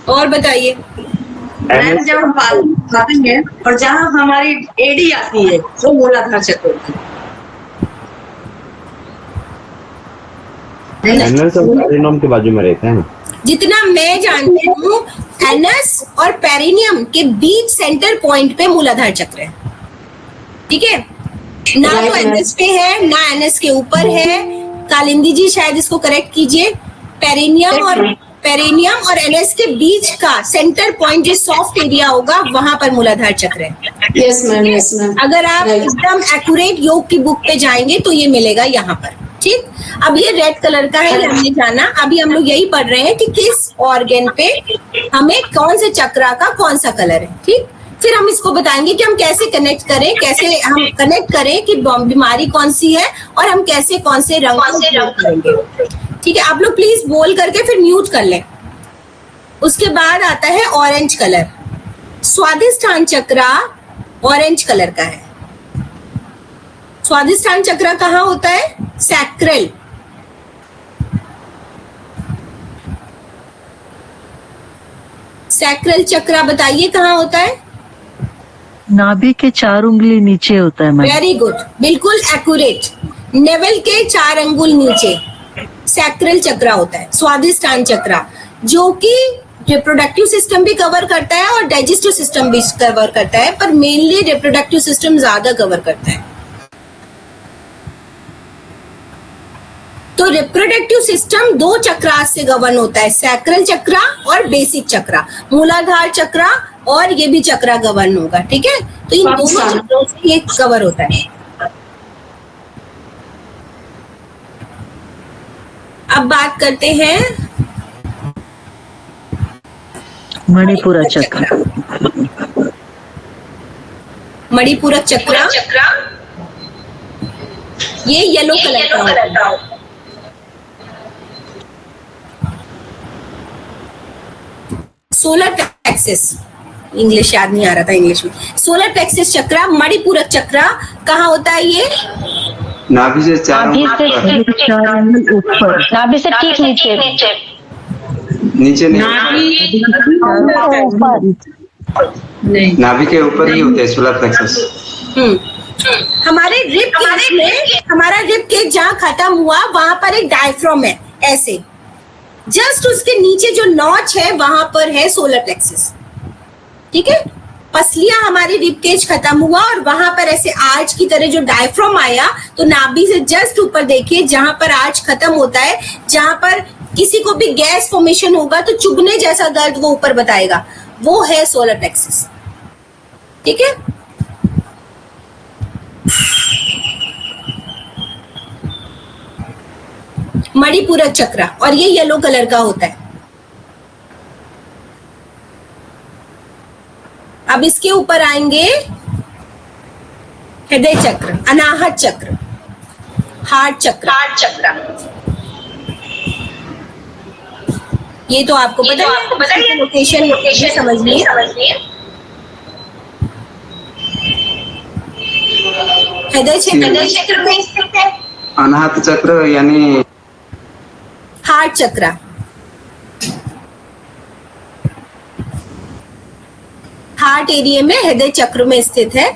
और बताइए। मैम जब हम भागेंगे और जहाँ हमारी एडी आती है वो मूलाधार चक्र होती है। एनस और पेरिनियम के बाजू में रहते हैं। जितना मैं जानती हूँ एनस और पेरिनियम के बीच सेंटर पॉइंट पे मूलाधार चक्र है। ठीक है, ना तो एनएस पे है ना एनएस के ऊपर है। कालिंदी जी शायद इसको करेक्ट कीजिए। पेरिनियम और एनएस के बीच का सेंटर पॉइंट जो सॉफ्ट एरिया होगा वहां पर मूलाधार चक्र है। Yes ma'am, yes ma'am. अगर आप एकदम एक्यूरेट योग की बुक पे जाएंगे तो ये मिलेगा यहाँ पर। ठीक, अब ये रेड कलर का है, ये हमने जाना। अभी हम लोग यही पढ़ रहे हैं कि किस ऑर्गन पे हमें कौन से चक्रा का कौन सा कलर है। ठीक, फिर हम इसको बताएंगे कि हम कैसे कनेक्ट करें, कैसे हम कनेक्ट करें कि बीमारी कौन सी है और हम कैसे कौन से रंग करेंगे। ठीक है, आप लोग प्लीज बोल करके फिर म्यूट कर लें। उसके बाद आता है ऑरेंज कलर। स्वादिष्ठान चक्रा ऑरेंज कलर का है। स्वादिष्ठान चक्र कहाँ होता है? सैक्रल। सैक्रल चक्र बताइए कहाँ होता है? नाभि के 4 उंगली नीचे होता है मैम। वेरी गुड, बिल्कुल एक्यूरेट। नेवल के 4 अंगुल नीचे सैक्रल चक्र होता है। स्वादिष्ठान चक्र जो कि रिप्रोडक्टिव सिस्टम भी कवर करता है और डाइजेस्टिव सिस्टम भी कवर करता है, पर मेनली रिप्रोडक्टिव सिस्टम ज्यादा कवर करता है। तो रिप्रोडक्टिव सिस्टम 2 चक्रा से गवर्न होता है, सैक्रल चक्र और बेसिक चक्र। मूलाधार चक्र और ये भी चक्र गवर्न होगा। ठीक है, तो इन दोनों चक्रों से ये कवर होता है। अब बात करते हैं मणिपुरा चक्र। मणिपूरक चक्र ये येलो कलर का होता है। सोलर प्लेक्सस, इंग्लिश याद नहीं आ रहा था इंग्लिश में। सोलर प्लेक्सस चक्र मणिपूरक चक्र कहाँ होता है? ये नाभि से 4 उंगली ऊपर, नाभि से ठीक नीचे। नीचे नहीं, नाभि के ऊपर ही होते हैं सोलर प्लेक्सस। हमारे रिब केज में, हमारा रिब केज जहाँ खत्म हुआ वहां पर एक डायफ्राम है, ऐसे जस्ट उसके नीचे जो नॉच है वहां पर है सोलर प्लेक्सस। ठीक है, पसलियां हमारी रिब केज खत्म हुआ और वहां पर ऐसे आर्च की तरह जो डायफ्राम आया, तो नाभि से जस्ट ऊपर देखिए जहां पर आर्च खत्म होता है, जहां पर किसी को भी गैस फॉर्मेशन होगा तो चुभने जैसा दर्द वो ऊपर बताएगा, वो है सोलर प्लेक्सस। ठीक है, मणिपूरक चक्र और ये येलो कलर का होता है। अब इसके ऊपर आएंगे हृदय चक्र, अनाहत चक्र, हार्ट चक्र। ये तो आपको पता है, लोकेशन समझिए। हृदय चक्र में स्थित है। अनाहत चक्र यानी हार्ट चक्र। हार्ट एरिया में हृदय चक्र में स्थित है,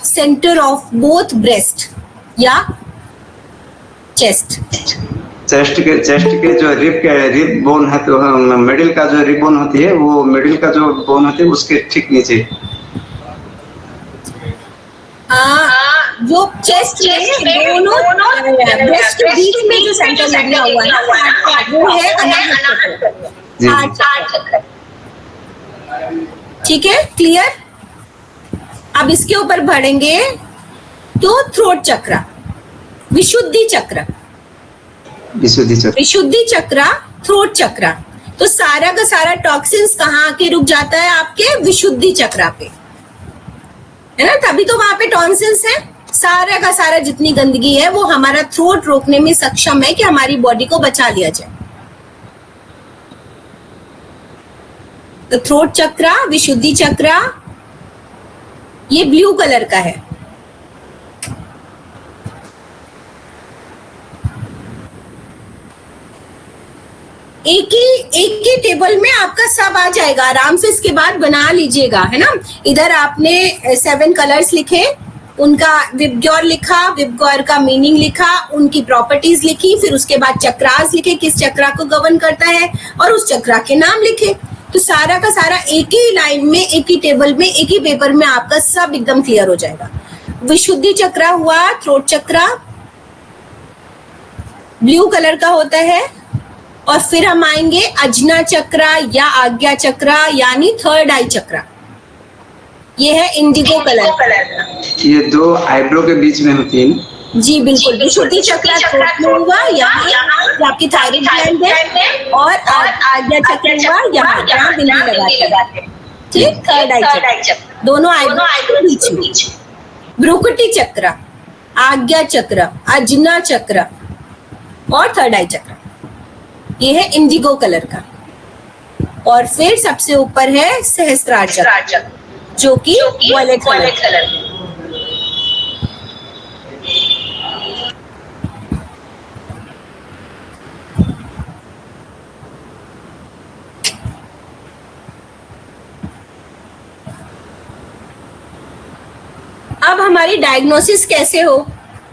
सेंटर ऑफ बोथ ब्रेस्ट या चेस्ट। चेस्ट के जो रिब बोन है, तो मिडिल का जो रिब बोन होती है, वो मिडिल का जो बोन होती है उसके ठीक नीचे। जो चेस्ट में दोनों ब्रेस्ट के बीच में जो सेंट्रल एरिया हुआ है ना, वो है अनाहत चक्र। ठीक है, क्लियर। अब इसके ऊपर बढ़ेंगे तो थ्रोट चक्र, विशुद्धि चक्र, विशुद्धि चक्र, थ्रोट चक्र। तो सारा का सारा टॉक्सिन्स कहाँ आके रुक जाता है? आपके विशुद्धि चक्र पे, है ना। तभी तो वहां पे टॉन्सिल्स है। सारा का सारा जितनी गंदगी है वो हमारा थ्रोट रोकने में सक्षम है कि हमारी बॉडी को बचा लिया जाए। तो थ्रोट चक्र, विशुद्धि चक्र, ये ब्लू कलर का है। एक ही टेबल में आपका सब आ जाएगा, आराम से इसके बाद बना लीजिएगा, है ना। इधर आपने 7 कलर्स लिखे, उनका विबग्योर लिखा, विबग्योर का मीनिंग लिखा, उनकी प्रॉपर्टीज लिखी, फिर उसके बाद चक्रास लिखे, किस चक्रा को गवर्न करता है, और उस चक्रा के नाम लिखे। तो सारा का सारा एक ही लाइन में, एक ही टेबल में, एक ही पेपर में आपका सब एकदम क्लियर हो जाएगा। विशुद्धि चक्रा हुआ, थ्रोट चक्रा ब्लू कलर का होता है। और फिर हम आएंगे अजना चक्रा या आज्ञा चक्रा, यानी थर्ड आई चक्रा। ये है इंडिगो कलर। ये 2 आईब्रो के बीच में होती है। जी बिल्कुल, विशुद्धि चक्रा थ्रोट में हुआ, यहाँ आपकी थायराइड ग्लैंड है, और आज्ञा चक्र हुआ यहाँ, जहाँ बिंदी लगाते हैं। ठीक, थर्ड आई चक्र, दोनों आईब्रो के बीच में। भ्रुकुटी चक्र, आज्ञा चक्र, अजना चक्र और थर्ड आई चक्र, ये है इंडिगो कलर का। और फिर सबसे ऊपर है सहस्त्रार चक्र, जो कि वॉयलेट कलर। अब हमारी डायग्नोसिस कैसे हो?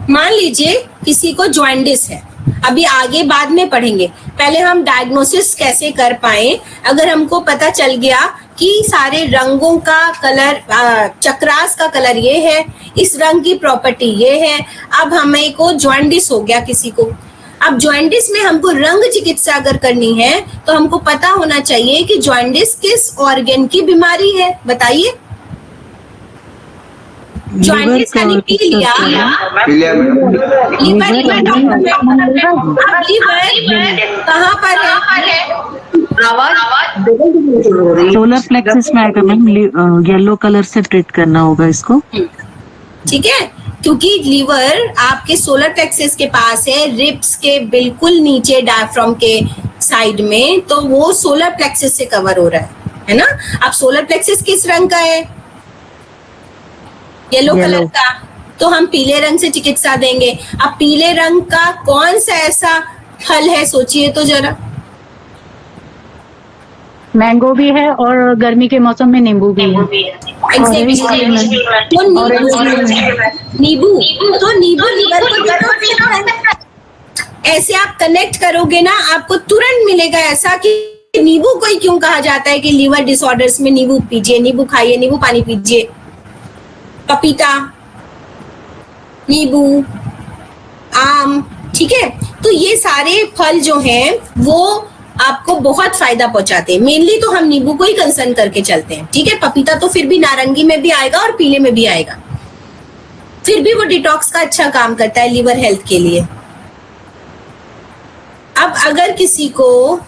मान लीजिए किसी को जॉइंडिस है, अभी आगे बाद में पढ़ेंगे, पहले हम डायग्नोसिस कैसे कर पाए। अगर हमको पता चल गया कि सारे रंगों का कलर, चक्रास का कलर ये है, इस रंग की प्रॉपर्टी ये है, अब हमें को जॉइंडिस हो गया किसी को। अब जॉइंडिस में हमको रंग चिकित्सा अगर करनी है तो हमको पता होना चाहिए कि जॉइंडिस किस ऑर्गन की बीमारी है, बताइए। जॉइंटिस यानी पीलिया, लीवर कहाँ पर है? सोलर प्लेक्सस में आएगा मैम, येलो कलर से ट्रीट करना होगा इसको। ठीक है, क्योंकि लीवर आपके सोलर प्लेक्सस के पास है, रिब्स के बिल्कुल नीचे डायफ्राम के साइड में, तो वो सोलर प्लेक्सस से कवर हो रहा है ना। अब सोलर प्लेक्सस किस रंग का है? येलो कलर का। तो हम पीले रंग से चिकित्सा देंगे। अब पीले रंग का कौन सा ऐसा फल है, सोचिए तो जरा। मैंगो भी है और गर्मी के मौसम में नींबू भी है। नींबू, तो नींबू लीवर को ऐसे आप कनेक्ट करोगे ना, आपको तुरंत मिलेगा ऐसा कि नींबू को ही क्यों कहा जाता है कि लीवर डिसऑर्डर्स में नींबू पीजिए, नींबू खाइए, नींबू पानी पीजिए। पपीता, नींबू, आम, ठीक है। तो ये सारे फल जो हैं वो आपको बहुत फायदा पहुंचाते हैं। मेनली तो हम नींबू को ही कंसर्न करके चलते हैं, ठीक है। पपीता तो फिर भी नारंगी में भी आएगा और पीले में भी आएगा, फिर भी वो डिटॉक्स का अच्छा काम करता है लीवर हेल्थ के लिए। अब अगर किसी को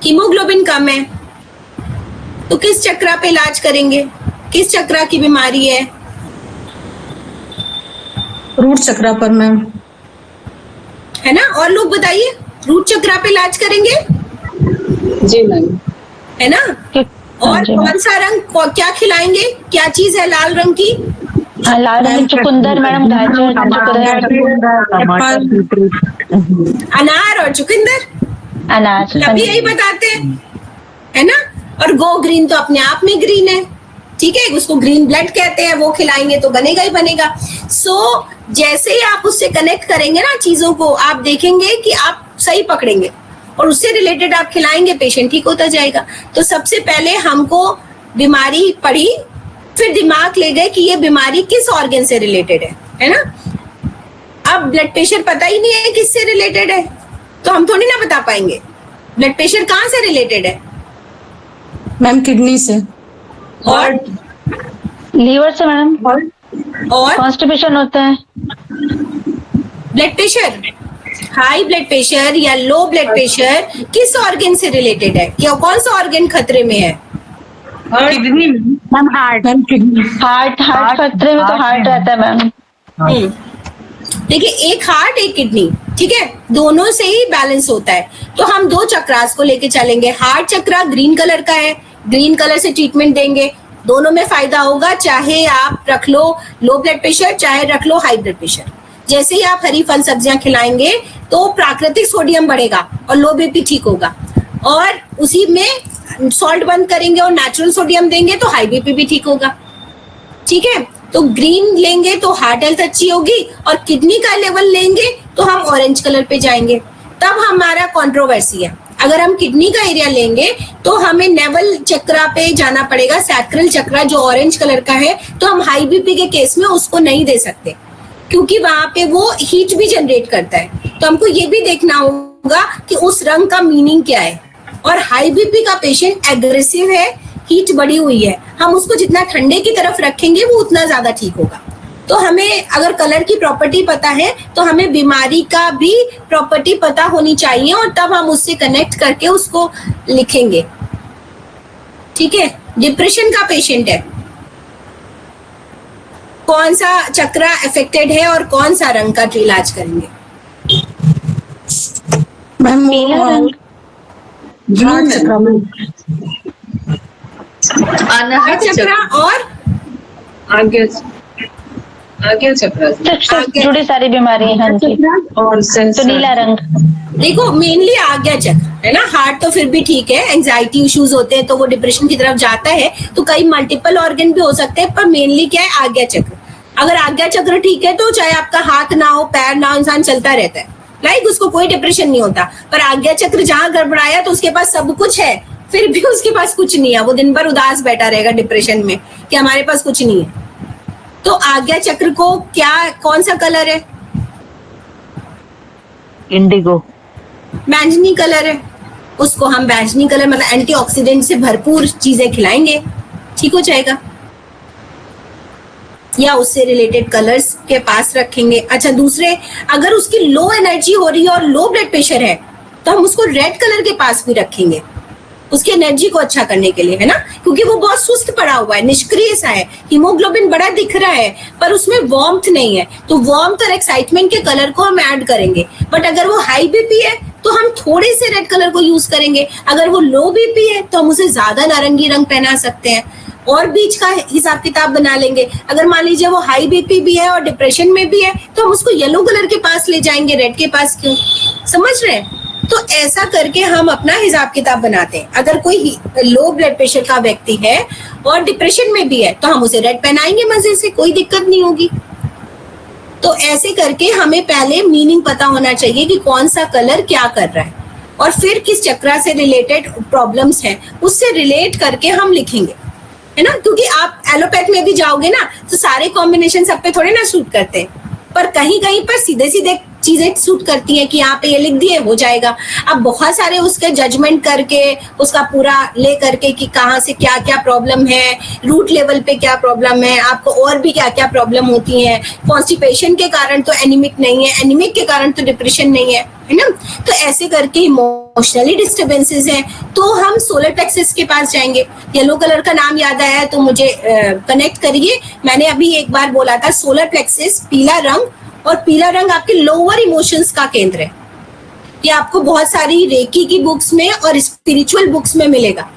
हीमोग्लोबिन कम है तो किस चक्रा पे इलाज करेंगे? किस चक्रा की बीमारी है? रूट चक्रा पर मैम, है ना। और लोग बताइए, रूट चक्रा पे इलाज करेंगे, जी मैम, है ना। और कौन सा रंग, क्या खिलाएंगे? क्या चीज है लाल रंग की? लाल रंग चुकंदर मैडम, अनार और चुकंदर, अनार, तभी यही बताते हैं, है ना। और गो ग्रीन तो अपने आप में ग्रीन है, ठीक है, उसको ग्रीन ब्लड कहते हैं, वो खिलाएंगे तो बनेगा ही बनेगा। सो जैसे ही आप उससे कनेक्ट करेंगे ना चीजों को, आप देखेंगे कि आप सही पकड़ेंगे और उससे रिलेटेड आप खिलाएंगे, पेशेंट ठीक होता जाएगा। तो सबसे पहले हमको बीमारी पढ़ी, फिर दिमाग ले गए कि ये बीमारी किस ऑर्गन से रिलेटेड है ना। अब ब्लड प्रेशर पता ही नहीं है किससे रिलेटेड है, तो हम थोड़ी ना बता पाएंगे ब्लड प्रेशर कहाँ से रिलेटेड है। मैम किडनी से और लीवर से मैम, और कॉन्स्टिपेशन होता है। Blood pressure, high blood pressure या लो ब्लड प्रेशर किस ऑर्गन से रिलेटेड है, या कौन सा ऑर्गन खतरे में है। Kidney ma'am heart. Ma'am kidney heart खतरे में तो हार्ट रहता है मैम। देखिए, एक हार्ट एक किडनी, ठीक है, दोनों से ही बैलेंस होता है। तो हम 2 चक्रास को लेके चलेंगे। हार्ट चक्रा ग्रीन कलर का है, ग्रीन कलर से ट्रीटमेंट देंगे, दोनों में फायदा होगा, चाहे आप रख लो लो ब्लड प्रेशर चाहे रख लो हाई ब्लड प्रेशर। जैसे ही आप हरी फल सब्जियां खिलाएंगे तो प्राकृतिक सोडियम बढ़ेगा और लो बीपी ठीक होगा, और उसी में सॉल्ट बंद करेंगे और नेचुरल सोडियम देंगे तो हाई बीपी भी ठीक होगा। ठीक है, तो ग्रीन लेंगे तो हार्ट हेल्थ अच्छी होगी, और किडनी का लेवल लेंगे तो हम ऑरेंज कलर पे जाएंगे। तब हमारा कंट्रोवर्सी है, अगर हम किडनी का एरिया लेंगे तो हमें नेवल चक्रा पे जाना पड़ेगा, सैक्रल चक्रा जो ऑरेंज कलर का है, तो हम हाई बीपी के केस में उसको नहीं दे सकते क्योंकि वहां पे वो हीट भी जनरेट करता है। तो हमको ये भी देखना होगा कि उस रंग का मीनिंग क्या है। और हाई बीपी का पेशेंट एग्रेसिव है, हीट बढ़ी हुई है, हम उसको जितना ठंडे की तरफ रखेंगे वो उतना ज्यादा ठीक होगा। तो हमें अगर कलर की प्रॉपर्टी पता है तो हमें बीमारी का भी प्रॉपर्टी पता होनी चाहिए, और तब हम उससे कनेक्ट करके उसको लिखेंगे। ठीक है, डिप्रेशन का पेशेंट है, कौन सा चक्रा अफेक्टेड है और कौन सा रंग का इलाज करेंगे। मैम पीला रंग, हार्ट चक्रा में हार्ट चक्रा और आगे चक्र से जुड़ी सारी बीमारी हैं जी। और तो नीला रंग, देखो मेनली आज्ञा चक्र है ना। हार्ट तो फिर भी ठीक है, एंजाइटी इश्यूज होते हैं तो वो डिप्रेशन की तरफ जाता है, तो कई मल्टीपल ऑर्गन भी हो सकते हैं, पर मेनली क्या है, आज्ञा चक्र। अगर आज्ञा चक्र ठीक है तो चाहे आपका हाथ ना हो पैर ना हो, इंसान चलता रहता है, लाइक उसको कोई डिप्रेशन नहीं होता। पर आज्ञा चक्र जहां गड़बड़ाया तो उसके पास सब कुछ है फिर भी उसके पास कुछ नहीं है, वो दिन भर उदास बैठा रहेगा डिप्रेशन में कि हमारे पास कुछ नहीं है। तो आज्ञा चक्र को क्या, कौन सा कलर है, इंडिगो, बैंगनी कलर है, उसको हम बैंगनी कलर मतलब एंटीऑक्सीडेंट से भरपूर चीजें खिलाएंगे, ठीक हो जाएगा। या उससे रिलेटेड कलर्स के पास रखेंगे। अच्छा, दूसरे अगर उसकी लो एनर्जी हो रही है और लो ब्लड प्रेशर है तो हम उसको रेड कलर के पास भी रखेंगे, उसकी एनर्जी को अच्छा करने के लिए, है ना, क्योंकि वो बहुत सुस्त पड़ा हुआ है, निष्क्रिय सा है, हीमोग्लोबिन बड़ा दिख रहा है पर उसमें वार्मथ नहीं है, तो वार्मथ और एक्साइटमेंट के कलर को हम ऐड करेंगे। बट अगर वो हाई बीपी है तो हम थोड़े से रेड कलर को यूज करेंगे, अगर वो लो बीपी है तो हम उसे ज्यादा नारंगी रंग पहना सकते हैं, और बीच का हिसाब किताब बना लेंगे। अगर मान लीजिए वो हाई बीपी भी है और डिप्रेशन में भी है तो हम उसको येलो कलर के पास ले जाएंगे, रेड के पास क्यों, समझ रहे हैं। तो ऐसा करके हम अपना हिसाब किताब बनाते हैं। अगर कोई लो ब्लड प्रेशर का व्यक्ति है और डिप्रेशन में भी है तो हम उसे रेड पहनाएंगे मजे से, कोई दिक्कत नहीं होगी। तो ऐसे करके हमें पहले मीनिंग पता होना चाहिए कि कौन सा कलर क्या कर रहा है, और फिर किस चक्रा से रिलेटेड प्रॉब्लम्स हैं उससे रिलेट करके हम लिखेंगे, है ना। क्योंकि आप एलोपैथ में भी जाओगे ना तो सारे कॉम्बिनेशन सब पे थोड़े ना सूट करते हैं, पर कहीं कहीं पर सीधे सीधे चीजें सूट करती हैं कि यहाँ पे ये लिख दिए हो जाएगा। अब बहुत सारे उसके जजमेंट करके उसका पूरा ले करके कि कहाँ से क्या क्या प्रॉब्लम है, रूट लेवल पे क्या प्रॉब्लम है, आपको और भी क्या क्या प्रॉब्लम होती है, कॉन्स्टिपेशन के कारण तो एनीमिक नहीं है, एनीमिक के कारण तो डिप्रेशन नहीं है, है ना। तो ऐसे करके इमोशनली डिस्टर्बेंसेस हैं तो हम सोलर प्लेक्सस के पास जाएंगे। येलो कलर का नाम याद आया तो मुझे कनेक्ट करिए, मैंने अभी एक बार बोला था सोलर प्लेक्सस पीला रंग, और पीला रंग आपके लोअर इमोशंस का केंद्र है। ये आपको बहुत सारी रेकी की बुक्स में और स्पिरिचुअल बुक्स में मिलेगा।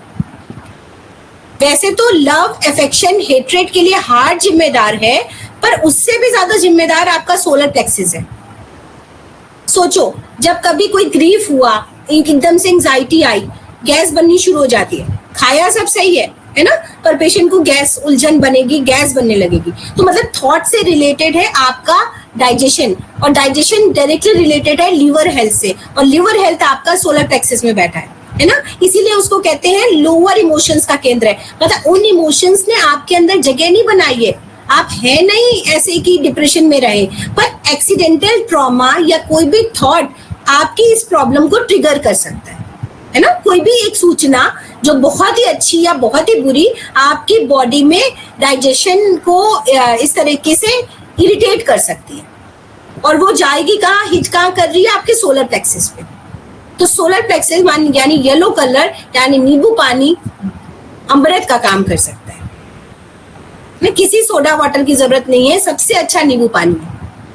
वैसे तो लव, अफेक्शन, हेट्रेड के लिए हार्ट जिम्मेदार है, पर उससे भी ज्यादा जिम्मेदार आपका सोलर प्लेक्सस है। सोचो, जब कभी कोई ग्रीफ हुआ, एकदम से एंजाइटी आई, गैस बननी शुरू हो जाती है, खाया सब सही है ना, पर पेशेंट को गैस उलझन बनेगी, गैस बनने लगेगी। तो मतलब थॉट से रिलेटेड है आपका डाइजेशन, और डाइजेशन डायरेक्टली रिलेटेड है लीवर हेल्थ से, और लीवर हेल्थ आपका सोलर प्लेक्सस में बैठा है। है ना, इसीलिए उसको कहते हैं लोअर इमोशंस का केंद्र है। मतलब उन इमोशंस ने आपके अंदर जगह नहीं बनाई है, आप है नहीं ऐसे कि डिप्रेशन में रहे, पर एक्सीडेंटल ट्रॉमा या कोई भी थॉट आपकी इस प्रॉब्लम को ट्रिगर कर सकता है ना। कोई भी एक सूचना जो बहुत ही अच्छी या बहुत ही बुरी आपकी बॉडी में डाइजेशन को इस तरीके से इरिटेट कर सकती है, और वो जाएगी कहाँ, हिट कहाँ कर रही है, आपके सोलर प्लेक्सस पे। तो सोलर प्लेक्सस यानी येलो कलर यानी नींबू पानी अमृत का काम कर सकता है। में किसी सोडा वाटर की जरूरत नहीं है, सबसे अच्छा नींबू पानी है।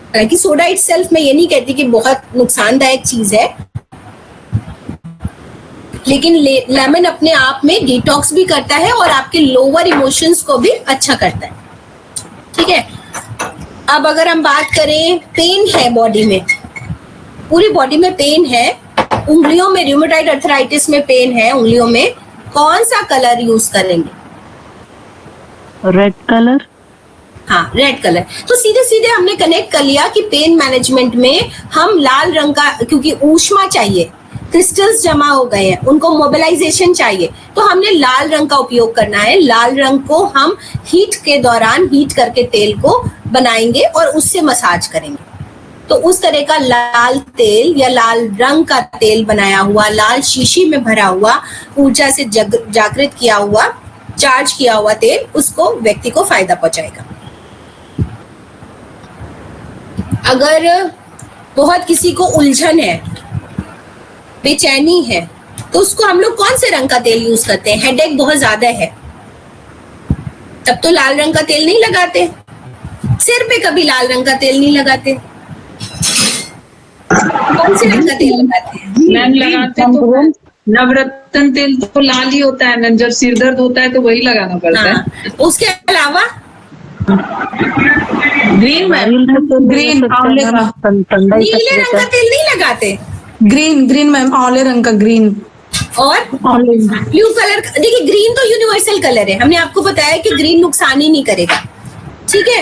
हालांकि सोडा इटसेल्फ मैं ये नहीं कहती कि बहुत नुकसानदायक चीज है, लेकिन लेमन अपने आप में डिटॉक्स भी करता है और आपके लोअर इमोशंस को भी अच्छा करता है। ठीक है, अब अगर हम बात करें, पेन है बॉडी में, पूरी बॉडी में पेन है, उंगलियों में रूमेटॉइड अर्थराइटिस में पेन है उंगलियों में, कौन सा कलर यूज करेंगे? Red colour. हाँ, रेड कलर। तो सीधे सीधे हमने कनेक्ट कर लिया कि पेन मैनेजमेंट में हम लाल रंग का, क्योंकि ऊष्मा चाहिए, क्रिस्टल्स जमा हो गए हैं, उनको मोबिलाइजेशन चाहिए, तो हमने लाल रंग का उपयोग करना है। लाल रंग को हम हीट के दौरान हीट करके तेल को बनाएंगे और उससे मसाज करेंगे। तो उस तरह का लाल तेल या लाल रंग का तेल बनाया हुआ, लाल शीशी में भरा हुआ, ऊर्जा से जागृत किया हुआ, चार्ज किया हुआ तेल उसको व्यक्ति को फायदा पहुंचाएगा। अगर बहुत किसी को उलझन है, बेचैनी है, तो उसको हम लोग कौन से रंग का तेल यूज करते हैं? हेडेक बहुत ज्यादा है तब तो लाल रंग का तेल नहीं लगाते, सिर पे कभी लाल रंग का तेल नहीं लगाते, कौन से रंग का तेल लगाते हैं? मैम लगाते तो नवरत्न तेल तो लाल ही होता है मैम, जब सिर दर्द होता है तो वही लगाना पड़ता है। उसके अलावा ग्रीन मैम, ग्रीन आंवले का, नीले रंग का तेल नहीं लगाते। ग्रीन मैम, आंवले रंग का ग्रीन और ब्लू कलर का। देखिए, ग्रीन तो यूनिवर्सल कलर है, हमने आपको बताया कि ग्रीन नुकसान ही नहीं करेगा। ठीक है,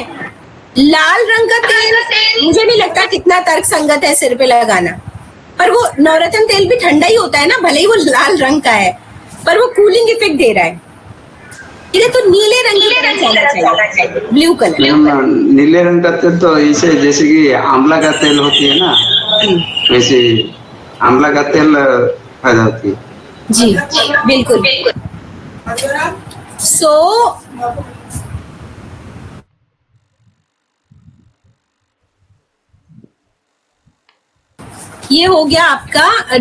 लाल रंग का तेल मुझे नहीं लगता कितना तर्क संगत है सिर पे लगाना, पर वो नवरत्न तेल भी ठंडा ही होता है ना, भले ही वो लाल रंग का है, पर वो कूलिंग इफेक्ट दे रहा है। तो नीले रंग की तरफ जाना चाहिए, ब्लू कलर। नीले रंग का तेल तो इसे जैसे कि आंवला का तेल होती है ना, वैसे आंवला का तेल फायदा होती है। जी बिल्कुल। सो ये हो गया आपका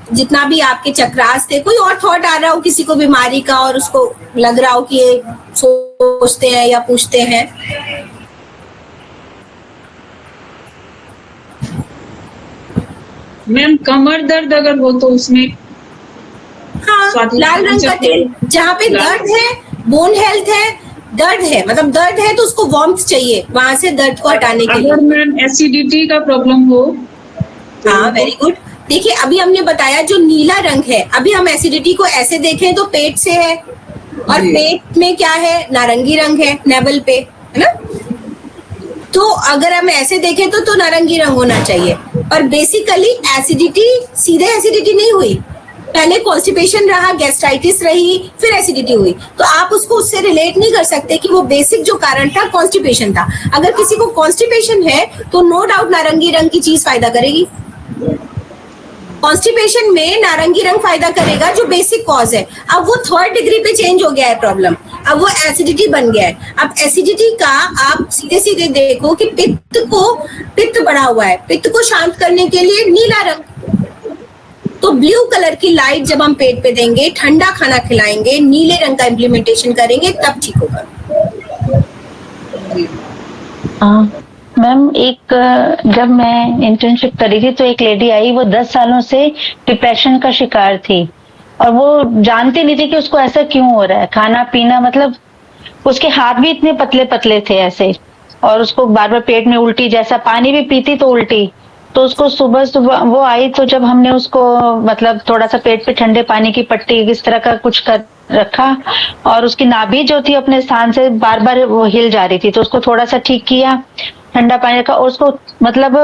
जितना भी आपके चक्रास थे। कोई और थॉट आ रहा हो किसी को बीमारी का और उसको लग रहा हो कि ये सोचते हैं या पूछते हैं? मैम कमर दर्द अगर हो तो उसमें हाँ, लाल रंग का तेल, जहाँ पे दर्द है, बोन हेल्थ है, दर्द है, मतलब दर्द है तो उसको वार्मथ चाहिए, वहां से दर्द को हटाने के लिए। अगर मैम एसिडिटी का प्रॉब्लम हो, हाँ वेरी गुड। देखिए, अभी हमने बताया जो नीला रंग है, अभी हम एसिडिटी को ऐसे देखें तो पेट से है, और पेट में क्या है? नारंगी रंग है, नेवल पे, है ना। तो अगर हम ऐसे देखें तो नारंगी रंग होना चाहिए। और बेसिकली एसिडिटी सीधे एसिडिटी नहीं हुई, पहले कॉन्स्टिपेशन रहा, गैस्ट्राइटिस रही, फिर एसिडिटी हुई, तो आप उसको उससे रिलेट नहीं कर सकते कि वो बेसिक जो कारण था कॉन्स्टिपेशन था। अगर किसी को कॉन्स्टिपेशन है तो नो डाउट नारंगी रंग की चीज फायदा करेगी। कॉन्स्टिपेशन में नारंगी रंग फायदा करेगा, जो बेसिक कॉज है। अब वो 3rd डिग्री पे चेंज हो गया है प्रॉब्लम, अब वो एसिडिटी बन गया है। अब एसिडिटी का आप सीधे सीधे देखो कि पित्त बढ़ा हुआ है, पित्त को शांत करने के लिए नीला रंग, तो ब्लू कलर की लाइट जब हम पेट पे देंगे, ठंडा खाना खिलाएंगे, नीले रंग का इम्प्लीमेंटेशन करेंगे, तब ठीक होगा। मैम एक जब मैं इंटर्नशिप करी थी तो एक लेडी आई, वो 10 सालों से डिप्रेशन का शिकार थी और वो जानती नहीं थी कि उसको ऐसा क्यों हो रहा है। खाना पीना, मतलब उसके हाथ भी इतने पतले पतले थे ऐसे, और उसको बार बार पेट में उल्टी, जैसा पानी भी पीती तो उल्टी। तो उसको सुबह सुबह वो आई तो जब हमने उसको मतलब थोड़ा सा पेट पे ठंडे पानी की पट्टी इस तरह का कुछ कर रखा, और उसकी नाभि जो थी अपने स्थान से बार बार वो हिल जा रही थी, तो उसको थोड़ा सा ठीक किया, ठंडा पानी रखा, और उसको मतलब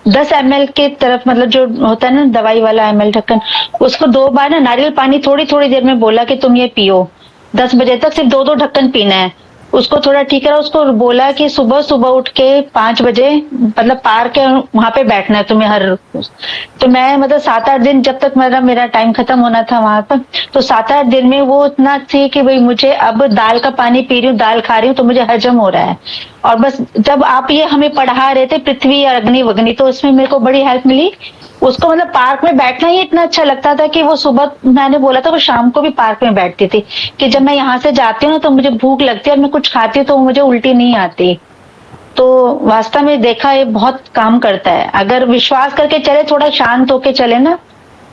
10 ml के तरफ, मतलब जो होता है ना दवाई वाला ml ढक्कन, उसको 2 बार ना नारियल पानी थोड़ी थोड़ी देर में बोला कि तुम ये पियो, 10 बजे तक सिर्फ 2 ढक्कन पीना है। उसको थोड़ा ठीक करा, उसको बोला कि सुबह सुबह उठ के 5 बजे मतलब पार्क के वहां पे बैठना है तुम्हें हर रोज। तो मैं मतलब 7-8 दिन, जब तक मेरा टाइम खत्म होना था वहां पर, तो 7-8 दिन में वो इतना थी कि भाई मुझे अब दाल का पानी पी रही हूँ, दाल खा रही हूँ तो मुझे हजम हो रहा है। और बस जब आप ये हमें पढ़ा रहे थे पृथ्वी अग्नि वग्नि, तो उसमें मेरे को बड़ी हेल्प मिली। उसको मतलब पार्क में बैठना ही इतना अच्छा लगता था कि वो सुबह, मैंने बोला था वो शाम को भी पार्क में बैठती थी कि जब मैं यहाँ से जाती हूँ ना तो मुझे भूख लगती है और मैं कुछ खाती हूँ तो मुझे उल्टी नहीं आती। तो वास्तव में देखा ये बहुत काम करता है, अगर विश्वास करके चले, थोड़ा शांत होके चले ना।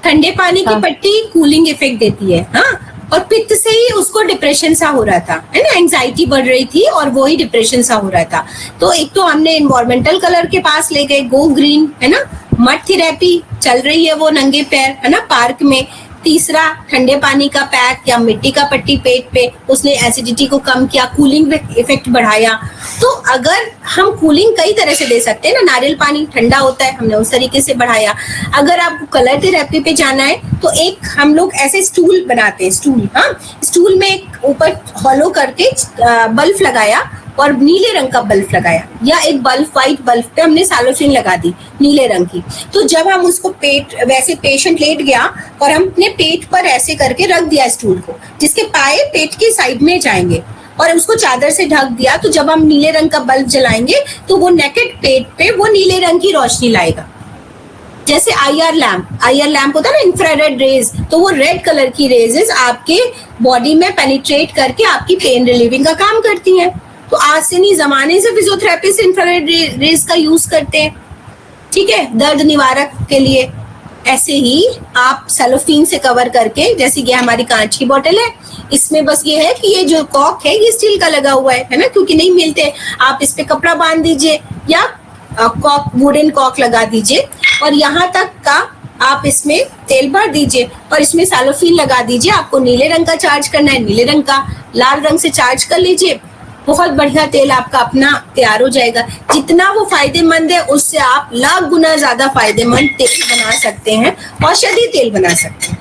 ठंडे पानी की पट्टी कूलिंग इफेक्ट देती है, हाँ। और पित्त से ही उसको डिप्रेशन सा हो रहा था, है ना, एंजाइटी बढ़ रही थी और वो ही डिप्रेशन सा हो रहा था। तो एक तो हमने इन्वायरमेंटल कलर के पास ले गए, गो ग्रीन, है ना, मड थेरेपी चल रही है वो नंगे पैर, है ना, पार्क में। तीसरा ठंडे पानी का पैक या मिट्टी का पट्टी पेट पे, उसने एसिडिटी को कम किया, कूलिंग इफेक्ट बढ़ाया। तो अगर हम कूलिंग कई तरह से दे सकते हैं ना, नारियल पानी ठंडा होता है, हमने उस तरीके से बढ़ाया। अगर आपको कलर थेरेपी पे जाना है तो एक हम लोग ऐसे स्टूल बनाते हैं, स्टूल, हाँ, स्टूल में एक ऊपर हॉलो करके बल्ब लगाया और नीले रंग का बल्ब लगाया, या एक बल्ब, व्हाइट बल्ब पे हमने सैलोफिन लगा दी नीले रंग की। तो जब हम उसको पेट, वैसे पेशेंट लेट गया और हम अपने पेट पर ऐसे करके रख दिया स्टूल को, जिसके पाए पेट की साइड में जाएंगे, और उसको चादर से ढक दिया, तो जब हम नीले रंग का बल्ब जलाएंगे तो वो नेकेड पेट पे वो नीले रंग की रोशनी लाएगा। जैसे आईआर लैम्प होता है ना, इंफ्रारेड रेज, तो वो रेड कलर की रेजेस आपके बॉडी में पेनिट्रेट करके आपकी पेन रिलीविंग का काम करती हैं। तो आज से नहीं, जमाने से फिजियोथेरेपिस्ट इंफ्रारेड रेज का यूज करते हैं, ठीक है, दर्द निवारक के लिए। ऐसे ही आप सेलोफिन से कवर करके, जैसे ये हमारी कांच की बोतल है, इसमें बस ये है कि ये जो कॉक है ये स्टील का लगा हुआ है ना, क्योंकि नहीं मिलते, आप इस पे कपड़ा बांध दीजिए या कॉक, वुडन कॉक लगा दीजिए, और यहाँ तक का आप इसमें तेल भर दीजिए और इसमें सेलोफिन लगा दीजिए। आपको नीले रंग का चार्ज करना है, नीले रंग का, लाल रंग से चार्ज कर लीजिए, बहुत बढ़िया तेल आपका अपना तैयार हो जाएगा। जितना वो फायदेमंद है उससे आप लाख गुना ज्यादा फायदेमंद तेल बना सकते हैं, औषधि तेल बना सकते हैं।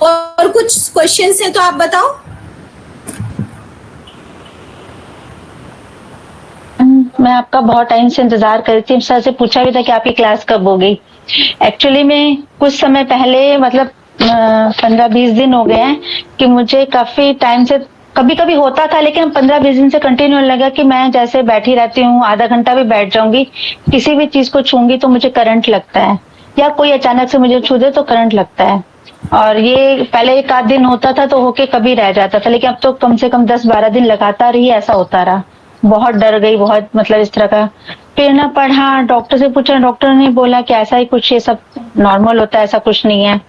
और कुछ क्वेश्चंस है तो आप बताओ। मैं आपका बहुत टाइम से इंतजार कर रही थी, सर से पूछा भी था कि आपकी क्लास कब होगी। एक्चुअली में कुछ समय पहले, मतलब 15-20 दिन हो गए हैं कि मुझे काफी टाइम से, कभी कभी होता था लेकिन 15-20 दिन से कंटिन्यू लगा कि मैं जैसे बैठी रहती हूँ, आधा घंटा भी बैठ जाऊंगी, किसी भी चीज को छूंगी तो मुझे करंट लगता है, या कोई अचानक से मुझे छू दे तो करंट लगता है। और ये पहले 1 आध दिन होता था तो होके कभी रह जाता था, लेकिन अब तो कम से कम 10-12 दिन लगातार ही ऐसा होता रहा। बहुत डर गई, बहुत, मतलब इस तरह का। फिर ना पढ़ा, डॉक्टर से पूछा, डॉक्टर ने बोला कि ऐसा ही कुछ, ये सब नॉर्मल होता है, ऐसा कुछ नहीं है।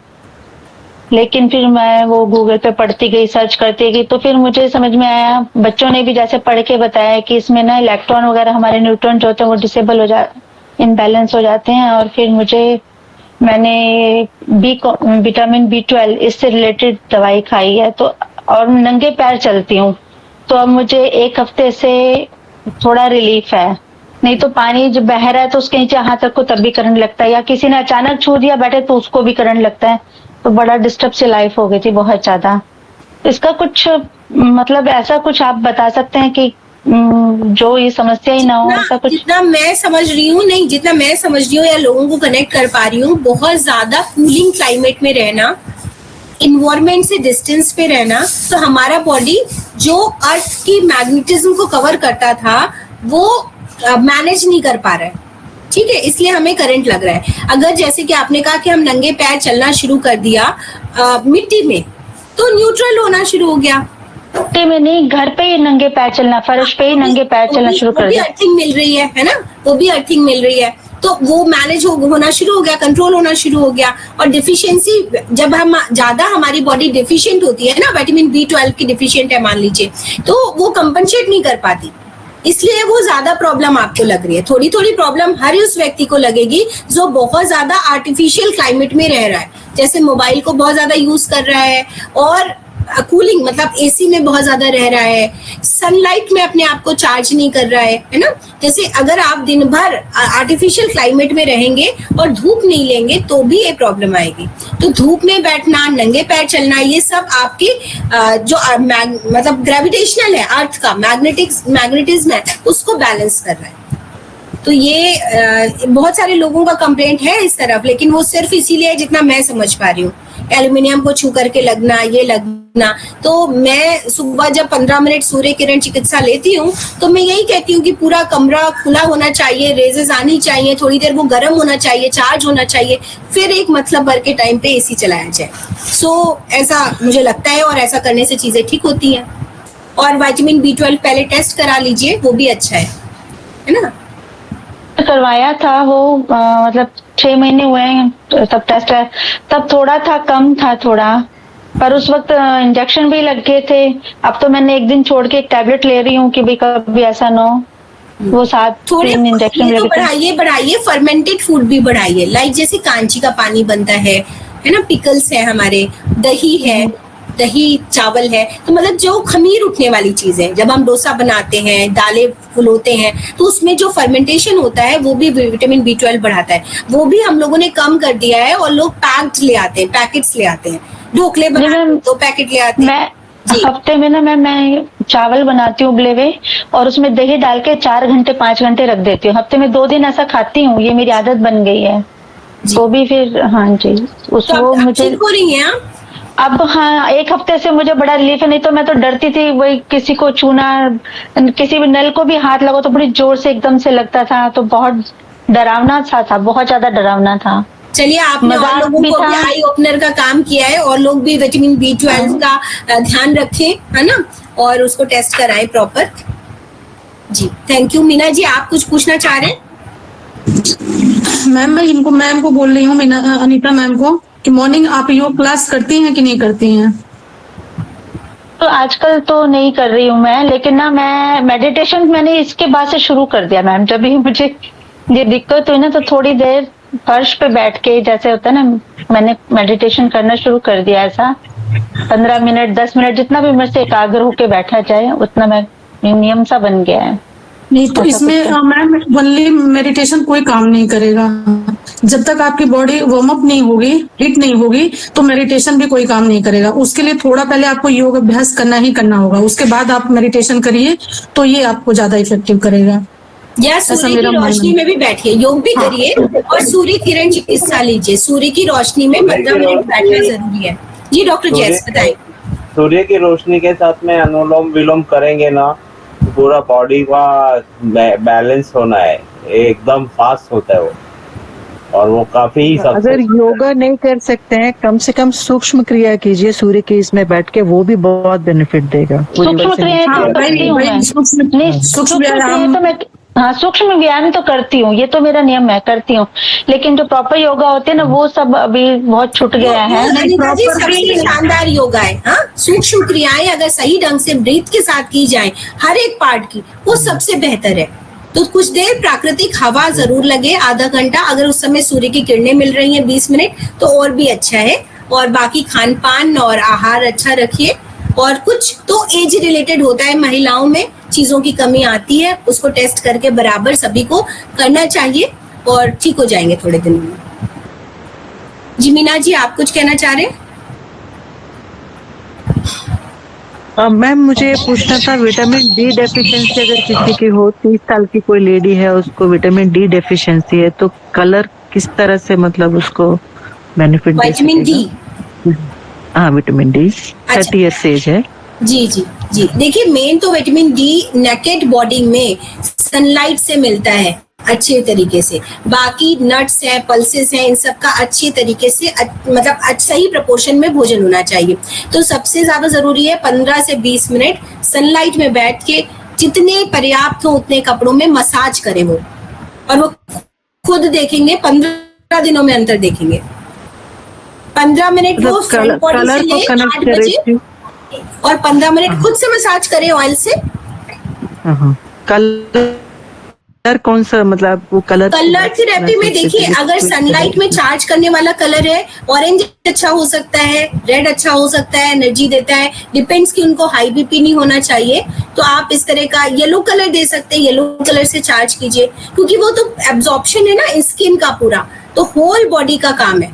लेकिन फिर मैं वो गूगल पे पढ़ती गई, सर्च करती गई, तो फिर मुझे समझ में आया, बच्चों ने भी जैसे पढ़ के बताया कि इसमें ना इलेक्ट्रॉन वगैरह, हमारे न्यूट्रॉन जो होते हैं वो डिसेबल हो इनबैलेंस हो जाते हैं। और फिर मैंने विटामिन B12 इससे रिलेटेड दवाई खाई है, तो और नंगे पैर चलती हूँ, तो अब मुझे 1 हफ्ते से थोड़ा रिलीफ है। नहीं तो पानी जब बह रहा है तो उसके नीचे हाथ रखो तब भी करंट लगता है, या किसी ने अचानक छू दिया बैठे तो उसको भी करंट लगता है। तो बड़ा डिस्टर्ब से लाइफ हो गई थी, बहुत ज्यादा। इसका कुछ मतलब ऐसा कुछ आप बता सकते हैं कि जो ये समस्या ही ना हो, ऐसा कुछ? जितना मैं समझ रही हूँ, नहीं, जितना मैं समझ रही हूँ या लोगों को कनेक्ट कर पा रही हूँ, बहुत ज्यादा कूलिंग क्लाइमेट में रहना, इन्वायरमेंट से डिस्टेंस पे रहना, तो हमारा बॉडी जो अर्थ की मैग्नेटिज्म को कवर करता था वो मैनेज नहीं कर पा रहा है, ठीक है, इसलिए हमें करंट लग रहा है। अगर जैसे कि आपने कहा कि हम नंगे पैर चलना शुरू कर दिया मिट्टी में, तो न्यूट्रल होना शुरू हो गया। मिट्टी में नहीं, घर पे ही नंगे पैर चलना, फर्श पे ही नंगे पैर चलना शुरू कर दिया। अर्थिंग मिल रही है ना, वो भी अर्थिंग मिल रही है, तो वो मैनेज होना शुरू हो गया, कंट्रोल होना शुरू हो गया। और डिफिशियंसी, जब हम ज्यादा, हमारी बॉडी डिफिशियंट होती है ना, विटामिन B12 की डिफिशियंट है मान लीजिए, तो वो कंपनसेट नहीं कर पाती, इसलिए वो ज्यादा प्रॉब्लम आपको लग रही है। थोड़ी थोड़ी प्रॉब्लम हर उस व्यक्ति को लगेगी जो बहुत ज्यादा आर्टिफिशियल क्लाइमेट में रह रहा है, जैसे मोबाइल को बहुत ज्यादा यूज कर रहा है और कूलिंग मतलब एसी में बहुत ज्यादा रह रहा है, सनलाइट में अपने आप को चार्ज नहीं कर रहा है ना। जैसे अगर आप दिन भर आर्टिफिशियल क्लाइमेट में रहेंगे और धूप नहीं लेंगे तो भी ये प्रॉब्लम आएगी। तो धूप में बैठना, नंगे पैर चलना, ये सब आपकी जो मतलब ग्रेविटेशनल है, अर्थ का मैग्नेटिज्म है, उसको बैलेंस कर रहा है। तो ये बहुत सारे लोगों का कंप्लेंट है इस तरफ, लेकिन वो सिर्फ इसीलिए जितना मैं समझ पा रही हूँ, एल्युमिनियम को छू करके लगना, ये लगना। तो मैं सुबह जब 15 मिनट सूर्य किरण चिकित्सा लेती हूँ तो मैं यही कहती हूँ कि पूरा कमरा खुला होना चाहिए, रेजेस आनी चाहिए, थोड़ी देर वो गर्म होना चाहिए, चार्ज होना चाहिए, फिर एक मतलब भर के टाइम पे एसी चलाया जाए। सो ऐसा मुझे लगता है, और ऐसा करने से चीजें ठीक होती हैं। और विटामिन B12 पहले टेस्ट करा लीजिए, वो भी अच्छा है ना। करवाया था वो मतलब 6 महीने हुए हैं तब टेस्ट है, तब थोड़ा था, कम था थोड़ा, पर उस वक्त इंजेक्शन भी लग गए थे। अब तो मैंने एक दिन छोड़ के एक टैबलेट ले रही हूँ कि भाई कभी ऐसा ना हो। वो 7-3 इंजेक्शन तो बढ़ाइए, फर्मेंटेड फूड भी बढ़ाइए, लाइक जैसे कांची का पानी बनता है ना, पिकल्स है हमारे, दही है, दही चावल है, तो मतलब जो खमीर उठने वाली चीज है। जब हम डोसा बनाते हैं, दालें फुलोते हैं, तो उसमें जो फर्मेंटेशन होता है वो भी विटामिन B12 बढ़ाता है। वो भी हम लोगों ने कम कर दिया है और लोग पैक्ड ले आते हैं, पैकेट्स ले आते हैं, ढोकले बनाते 2 पैकेट ले आते हैं। मैं हफ्ते में ना मैं चावल बनाती हूँ उबले हुए, और उसमें दही डाल के 4 घंटे 5 घंटे रख देती हूँ। हफ्ते में 2 दिन ऐसा खाती हूँ, ये मेरी आदत बन गई है। तो भी फिर हाँ जी, उसको मुझे ठीक हो रही है आप? अब हाँ, 1 हफ्ते से मुझे बड़ा रिलीफ है। नहीं तो मैं तो डरती थी, वही किसी को छूना, किसी भी नल को भी हाथ लगाओ तो बड़ी जोर से एकदम से लगता था, तो बहुत डरावना सा था, बहुत ज्यादा डरावना था। चलिए, आपने और लोगों को भी आई ओपनर का काम किया है, और लोग भी विटामिन B12 का ध्यान रखें, है ना, और उसको टेस्ट कराएं प्रॉपर। जी, थैंक यू। मीना जी, आप कुछ पूछना चाह रहे हैं? मैम, मैं मैम को बोल रही हूँ, अनीता मैम को, कि मॉर्निंग आप योग क्लास करती हैं कि नहीं करती हैं? तो आजकल तो नहीं कर रही हूँ मैं, लेकिन ना मैं मेडिटेशन मैंने इसके बाद से शुरू कर दिया मैम। जब भी मुझे ये दिक्कत हुई ना, तो थोड़ी देर फर्श पे बैठ के, जैसे होता है ना, मैंने मेडिटेशन करना शुरू कर दिया। ऐसा 15 मिनट 10 मिनट जितना भी मेरे से एकाग्र होके बैठा जाए, उतना मैं नियम सा बन गया है। नहीं तो इसमें मैम ओनली मेडिटेशन कोई काम नहीं करेगा। जब तक आपकी बॉडी वार्म अप नहीं होगी, हिट नहीं होगी, तो मेडिटेशन भी कोई काम नहीं करेगा। उसके लिए थोड़ा पहले आपको योग अभ्यास करना ही करना होगा, उसके बाद आप मेडिटेशन करिए, तो ये आपको ज्यादा इफेक्टिव करेगा। या सूर्य की रोशनी में भी बैठिए, योग भी करिए, और सूर्य किरण चिकित्सा लीजिए। सूर्य की रोशनी में 15 मिनट बैठना जरूरी है। जी डॉक्टर जैस बताएं। सूर्य की रोशनी के साथ में अनुलोम विलोम करेंगे ना, पूरा बॉडी का बैलेंस होना है, एकदम फास्ट होता है वो, और वो काफी। अगर योगा नहीं कर सकते हैं, कम से कम सूक्ष्म क्रिया कीजिए सूर्य की इसमें बैठ के, वो भी बहुत बेनिफिट देगा। सूक्ष्म क्रियाएं तो करती हूँ मैं। सूक्ष्म व्यायाम तो मैं, हाँ, सूक्ष्म व्यायाम तो करती हूँ, ये तो मेरा नियम है, करती हूँ। लेकिन जो प्रॉपर योगा होते हैं ना, वो सब अभी बहुत छूट गया है। सबसे शानदार योगा है, हाँ, सूक्ष्म क्रियाएं अगर सही ढंग से ब्रीथ के साथ की जाए, हर एक पार्ट की, वो सबसे बेहतर है। तो कुछ देर प्राकृतिक हवा जरूर लगे, आधा घंटा, अगर उस समय सूर्य की किरणें मिल रही हैं 20 मिनट, तो और भी अच्छा है। और बाकी खान पान और आहार अच्छा रखिए। और कुछ तो एज रिलेटेड होता है, महिलाओं में चीजों की कमी आती है, उसको टेस्ट करके बराबर सभी को करना चाहिए, और ठीक हो जाएंगे थोड़े दिन में। जी मीना जी, आप कुछ कहना चाह रहे हैं? मैम, मुझे पूछना था, विटामिन D डेफिशिएंसी अगर किसी की हो, 30 साल की कोई लेडी है, उसको विटामिन D डेफिशिएंसी है, तो कलर किस तरह से मतलब उसको बेनिफिट दे सकेगा? विटामिन D, हाँ, विटामिन D 30 ईयर्स एज है। जी जी जी, देखिए मेन तो विटामिन D नेकेड बॉडी में सनलाइट से मिलता है अच्छे तरीके से। बाकी नट्स है, पल्सेस हैं, इन सब का अच्छे तरीके से मतलब सही प्रपोर्शन में भोजन होना चाहिए। तो सबसे ज्यादा जरूरी है 15 से 20 मिनट सनलाइट में बैठ के, जितने पर्याप्त हो उतने कपड़ों में मसाज करें वो, और वो खुद देखेंगे 15 दिनों में अंतर देखेंगे। 15 मिनट वो फ्रंट बॉडी से ले 8 बजे, और 15 मिनट खुद से मसाज करें ऑयल से। कलर कौन सा, मतलब वो कलर थेरेपी में देखिए, अगर सनलाइट में चार्ज करने वाला कलर है, ऑरेंज अच्छा हो सकता है, रेड अच्छा हो सकता है, एनर्जी देता है, डिपेंड्स कि उनको हाई बीपी नहीं होना चाहिए, तो आप इस तरह का येलो कलर दे सकते हैं, येलो कलर से चार्ज कीजिए, क्योंकि वो तो एब्जॉर्प्शन है ना स्किन का पूरा, तो होल बॉडी का काम है,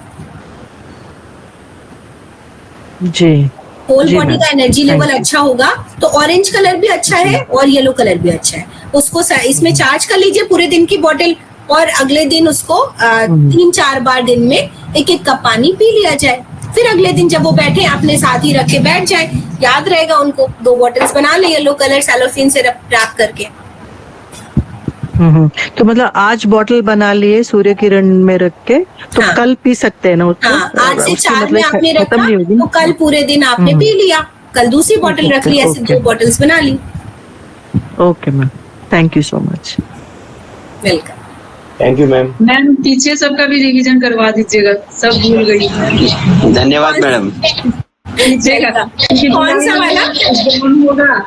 जी होल जी बॉडी मैम, का एनर्जी लेवल थैंक यू। अच्छा होगा, तो ऑरेंज कलर भी अच्छा है और येलो कलर भी अच्छा है, उसको इसमें चार्ज कर लीजिए पूरे दिन की बोतल, और अगले दिन उसको 3-4 बार दिन में एक एक कप पानी पी लिया जाए, फिर अगले दिन जब वो बैठे अपने साथ ही रख के बैठ जाए, याद रहेगा उनको, 2 बॉटल्स बना ले येलो कलर सेलोफिन से रैप करके। तो मतलब आज बॉटल बना लिए सूर्य किरण में रख के, तो हाँ। कल पी सकते हैं ना उसको? हाँ, आज से उसकी 4 में मतलब आपने खत्म रखा नहीं होगी तो कल पूरे दिन आपने पी लिया, कल दूसरी बॉटल रख ली, ऐसे ओके। 2 बॉटल्स बना ली। Okay ma'am, thank you so much. Welcome. Thank you ma'am. Ma'am पीछे सबका भी रिवीजन करवा दीजिएगा, सब भूल गई। धन्यवाद मैडम। लीजिएगा, क्योंकि कौन सा वाला? एग्जाम होगा,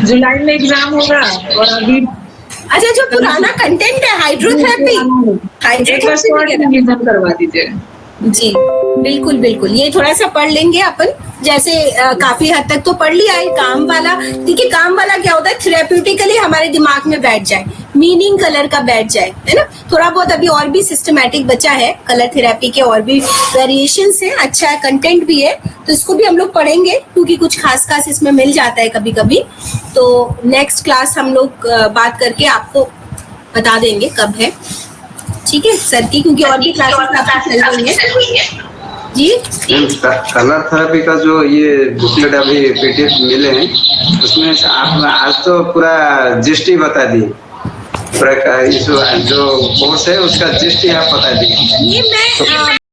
जुलाई में एग्जाम होगा, और अभी अच्छा, जो पुराना कंटेंट है हाइड्रोथेरेपी, एक बार शॉर्ट रिवीजन करवा दीजिएगा। जी बिल्कुल बिल्कुल, ये थोड़ा सा पढ़ लेंगे अपन, जैसे काफी हद तक तो पढ़ लिया है काम वाला। देखिए काम वाला क्या होता है, थेरेप्यूटिकली हमारे दिमाग में बैठ जाए, मीनिंग कलर का बैठ जाए, है ना। थोड़ा बहुत अभी और भी सिस्टमैटिक बचा है, कलर थेरेपी के और भी वेरिएशंस हैं, अच्छा है, कंटेंट भी है, तो इसको भी हम लोग पढ़ेंगे, क्योंकि कुछ खास इसमें मिल जाता है कभी कभी। तो नेक्स्ट क्लास हम लोग बात करके आपको बता देंगे कब है, ठीक है सर की, क्योंकि और भी क्लासेस आपकी चल रही है। जी कलर थेरेपी का जो ये बुकलेट अभी पीडीएफ मिले हैं, उसमें से आप आज तो पूरा जिस्ट ही बता दिए, पूरा जो कोर्स है उसका जिस्ट ही आप बता दिए। ये मैं